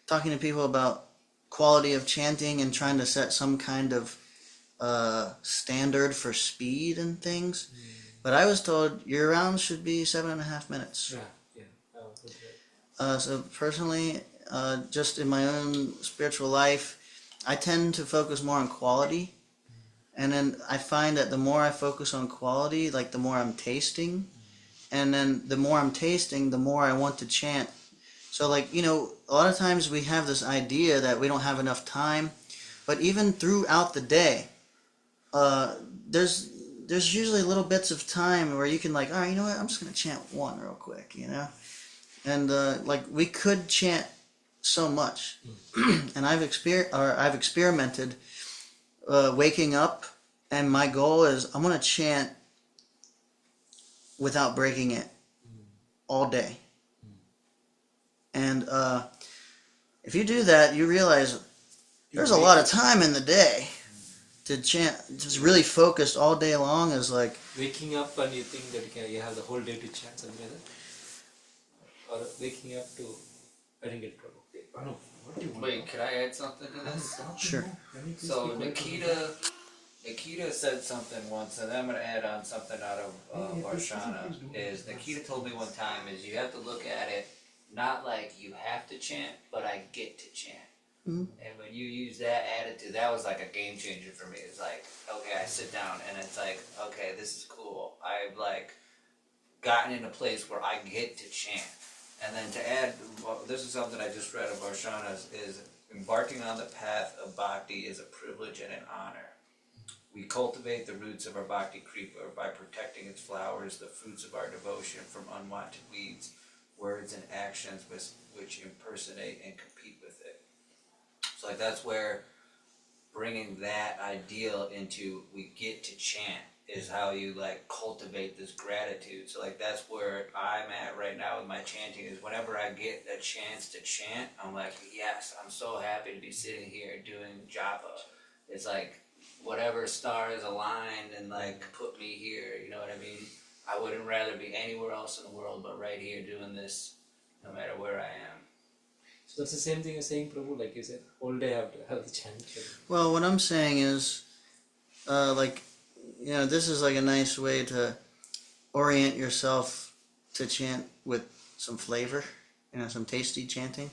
talking to people about quality of chanting and trying to set some kind of standard for speed and things. But I was told your rounds should be 7.5 minutes. Yeah. Okay. So personally, just in my own spiritual life, I tend to focus more on quality. And then I find that the more I focus on quality, like the more I'm tasting. And then the more I'm tasting, the more I want to chant. So like, a lot of times we have this idea that we don't have enough time. But even throughout the day, there's usually little bits of time where you can like, all right, you know what, I'm just going to chant one real quick, And like we could chant so much. And I've experimented waking up, and my goal is I'm going to chant without breaking it all day. And if you do that, you realize there's a lot of time in the day to chant. Just really focused all day long is like Waking up and you think that you have the whole day to chant something like that? Or waking up to, I didn't get it. Oh no, what do you want? Wait, could I add something to this? sure. So Nikita said something once, and I'm going to add on something out of Varshana. Is Nikita told me one time is you have to look at it not like you have to chant, but I get to chant. Mhm. And when you use that attitude, that was like a game changer for me. It's like, okay, I sit down and it's like, okay, this is cool. I've like gotten in a place where I get to chant. And then to add, well, this is something I just read of Varshana's, is embarking on the path of bhakti is a privilege and an honor. We cultivate the roots of our bhakti creeper by protecting its flowers, the fruits of our devotion from unwanted weeds, words and actions which impersonate and compete with it. So like that's where bringing that ideal into we get to chant is how you like cultivate this gratitude. So like that's where I'm at right now with my chanting is whenever I get a chance to chant, I'm like, yes, I'm so happy to be sitting here doing japa. It's like whatever stars aligned and like put me here, you know what I mean? I wouldn't rather be anywhere else in the world but right here doing this no matter where I am. So that's the same thing you're saying, Prabhu, like you said, whole day I have to have the chant. Well, what I'm saying is, this is like a nice way to orient yourself to chant with some flavor, some tasty chanting.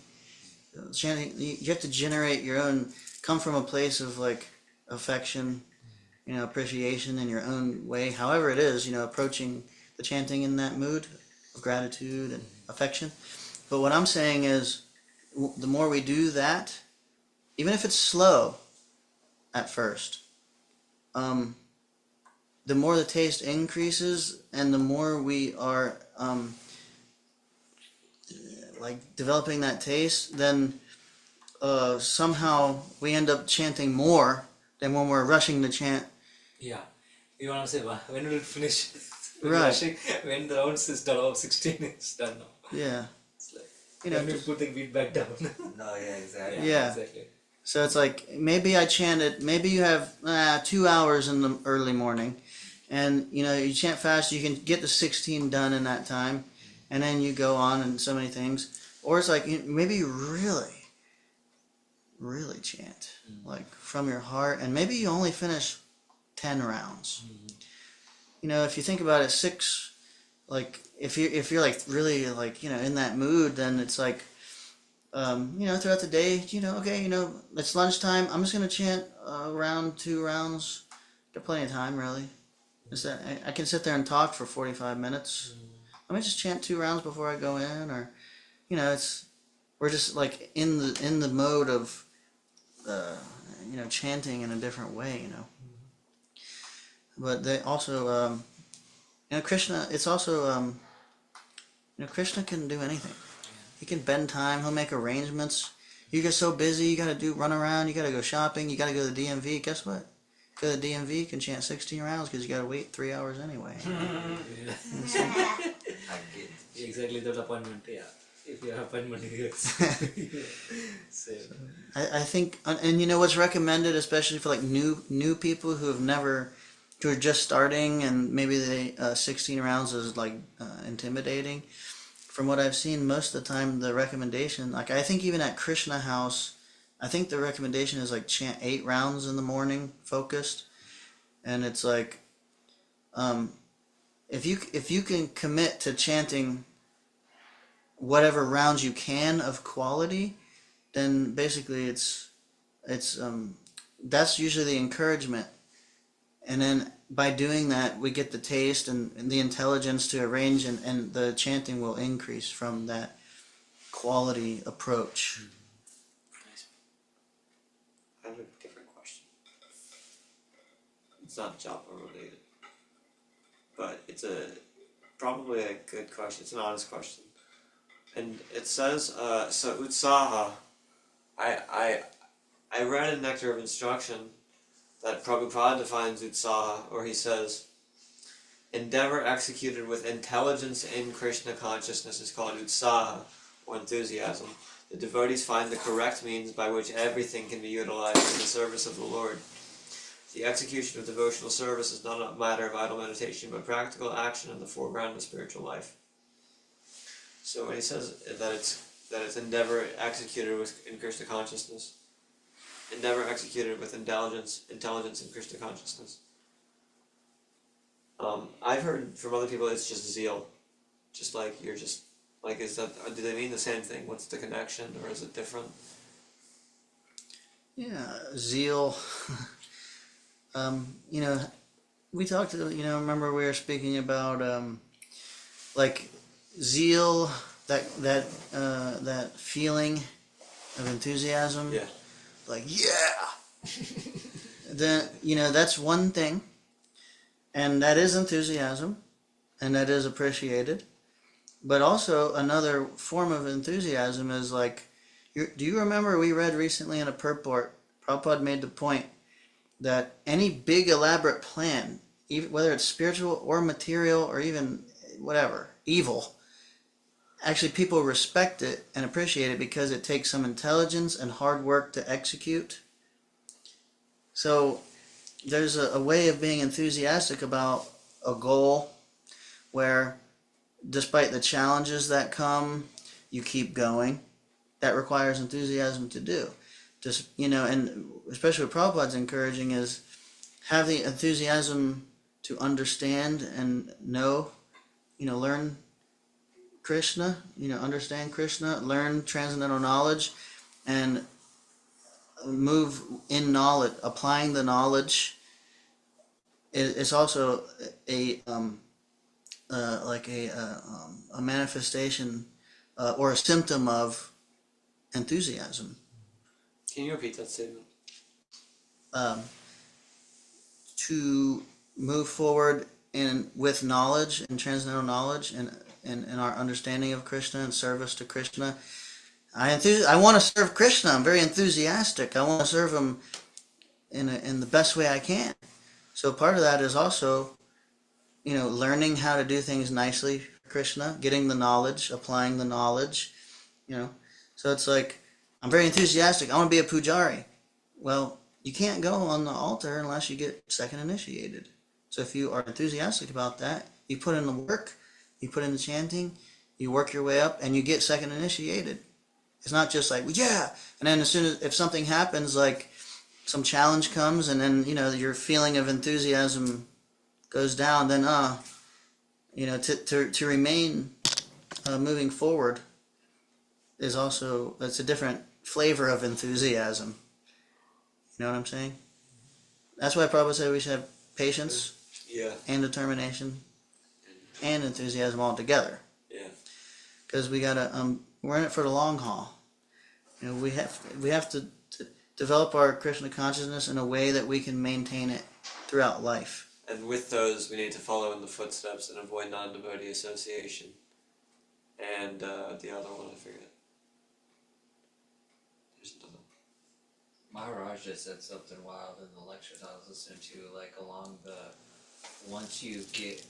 Chanting, you have to generate your own, come from a place of like affection, appreciation in your own way, however it is, approaching the chanting in that mood of gratitude and affection. But what I'm saying is, the more we do that, even if it's slow at first, the more the taste increases and the more we are like developing that taste, then somehow we end up chanting more than when we're rushing to chant. Yeah. You want to say, when will it finish? Right. When the rounds is done, oh, 16 is done now. Yeah. It's like, You know, when we put the beat back down. No, yeah, exactly. Yeah. Exactly. So it's like maybe I chanted. Maybe you have 2 hours in the early morning, and you chant fast. You can get the 16 done in that time, and then you go on and so many things. Or it's like maybe you really chant like from your heart, and maybe you only finish 10 rounds. If you think about it, like if you're like really like in that mood, then it's like throughout the day, okay, it's lunchtime. I'm just gonna chant round 2 rounds. Got plenty of time, really. Is that I can sit there and talk for 45 minutes. Let me just chant 2 rounds before I go in, or we're just like in the mode of chanting in a different way, But they also, Krishna. It's also, Krishna can do anything. He can bend time. He'll make arrangements. You get so busy, you gotta run around. You gotta go shopping. You gotta go to the DMV. Guess what? Go to the DMV. You can chant 16 rounds because you gotta wait 3 hours anyway. Yeah. I get it. Exactly that appointment, yeah. If you have appointment, so. I think, and what's recommended, especially for like new people who are just starting, and maybe they 16 rounds is like intimidating. From what I've seen, most of the time the recommendation, like I think even at Krishna House, I think the recommendation is like chant 8 rounds in the morning, focused, and it's like, if you can commit to chanting whatever rounds you can of quality, then basically it's that's usually the encouragement, and then by doing that we get the taste and the intelligence to arrange, and the chanting will increase from that quality approach. I have a different question. It's not japa related, but it's probably a good question. It's an honest question, and it says so utsaha. I read in Nectar of Instruction that Prabhupada defines utsaha, or he says, endeavor executed with intelligence in Krishna consciousness is called utsaha, or enthusiasm. The devotees find the correct means by which everything can be utilized in the service of the Lord. The execution of devotional service is not a matter of idle meditation, but practical action in the foreground of spiritual life. So when he says that it's endeavor executed in Krishna consciousness, endeavor executed with intelligence in Krishna consciousness. I've heard from other people it's just zeal, just like you're just like, is that, do they mean the same thing? What's the connection, or is it different? Yeah, zeal. We talked. Remember we were speaking about like zeal, that feeling of enthusiasm. Yeah. Like then that's one thing, and that is enthusiasm, and that is appreciated. But also another form of enthusiasm is like, do you remember we read recently in a purport, Prabhupada made the point that any big elaborate plan, even whether it's spiritual or material or even whatever, evil, actually people respect it and appreciate it because it takes some intelligence and hard work to execute. So there's a way of being enthusiastic about a goal where, despite the challenges that come, you keep going. That requires enthusiasm to do. Just, and especially what Prabhupada's encouraging is have the enthusiasm to understand and know, learn Krishna, understand Krishna, learn transcendental knowledge, and move in knowledge, applying the knowledge. It's also a a manifestation or a symptom of enthusiasm. Can you repeat that statement? To move forward and with knowledge and transcendental knowledge and our understanding of Krishna and service to Krishna. I want to serve Krishna. I'm very enthusiastic. I want to serve him in the best way I can. So part of that is also, learning how to do things nicely for Krishna, getting the knowledge, applying the knowledge, So it's like, I'm very enthusiastic. I want to be a pujari. Well, you can't go on the altar unless you get second initiated. So if you are enthusiastic about that, you put in the work, you put in the chanting, you work your way up, and you get second initiated. It's not just like, well, yeah, and then if something happens, like some challenge comes, and then, your feeling of enthusiasm goes down, then, to remain moving forward is also, it's a different flavor of enthusiasm. You know what I'm saying? That's why Prabhupada said we should have patience and determination and enthusiasm all together. Yeah. Because we gotta, we're in it for the long haul. We have to develop our Krishna consciousness in a way that we can maintain it throughout life. And with those, we need to follow in the footsteps and avoid non-devotee association. And the other one, I forget. There's another. Maharaj just said something wild in the lectures I was listening to, like once you get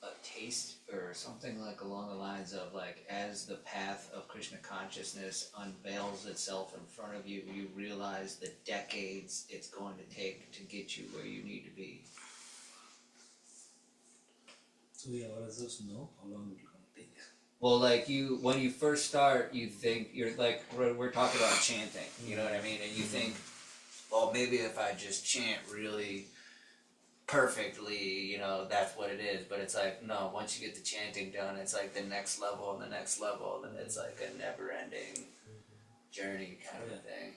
a taste or something like along the lines of like, as the path of Krishna consciousness unveils itself in front of you, you realize the decades it's going to take to get you where you need to be. So we ourselves know how long it will take. Well, like when you first start, you think, you're like, we're talking about chanting, you know what I mean? And you think, well, maybe if I just chant really perfectly, that's what it is. But it's like, no, once you get the chanting done, it's like the next level and the next level, and it's like a never-ending journey kind of a thing.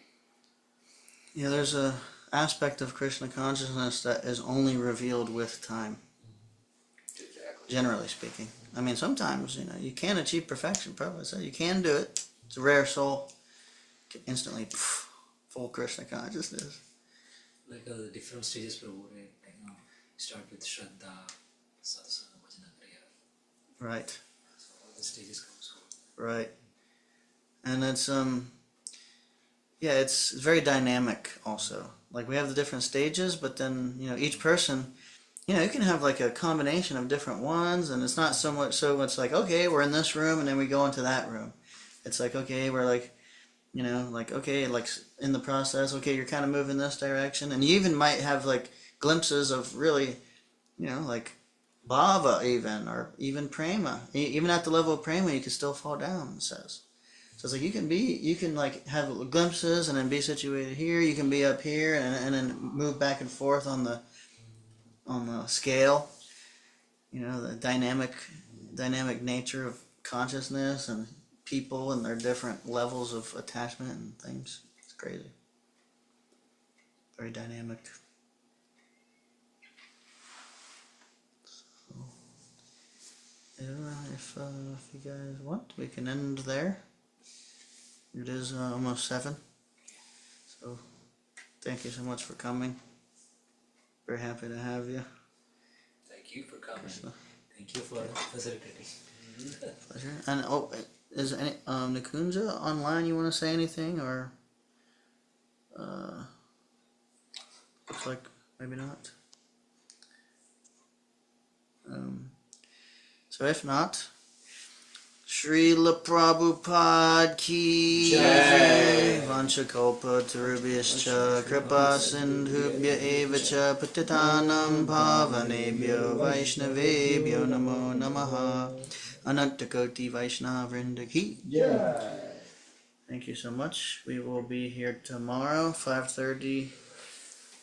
Yeah, there's a aspect of Krishna consciousness that is only revealed with time. Exactly. Generally speaking. I mean, sometimes, you can achieve perfection. Prabhupada said you can do it. It's a rare soul. Instantly, full Krishna consciousness. Like the different stages, Prabhupada, start with Shraddha, Sadhusana, Bhajana, Kriya. Right. So all the stages come so. Right. And it's it's very dynamic also. Like we have the different stages, but then, each person, you can have like a combination of different ones, and it's not so much like, okay, we're in this room and then we go into that room. It's like, okay, we're like, okay, like in the process, okay, you're kind of moving this direction, and you even might have like glimpses of really, like bhava even, or even prema. Even at the level of prema, you can still fall down, it says. So it's like you can like have glimpses and then be situated here, you can be up here and then move back and forth on the scale. The dynamic nature of consciousness and people and their different levels of attachment and things. It's crazy. Very dynamic. So, if you guys want, we can end there. It is almost 7. So, thank you so much for coming. Very happy to have you. Thank you for coming. Thank you for facilitating. Pleasure. And is any Nikunja online? You want to say anything, or looks like maybe not. So if not, Srila Prabhupada ki jai. Vanchakalpa tarubhyascha kripa sindhubhya eva cha patitanam pavanebhyo vaishnavebhyo namo namaha. Anantakoti Vaishnava Vrinda ki jai. Thank you so much. We will be here tomorrow, 5:30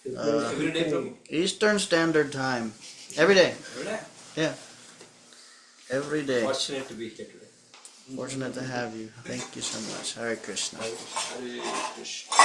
Every day, Prabhu? Eastern Standard Time. Every day. Every day. Yeah. Every day. Fortunate to be here today. Fortunate to have you. Thank you so much. Hare Krishna. Hare Krishna.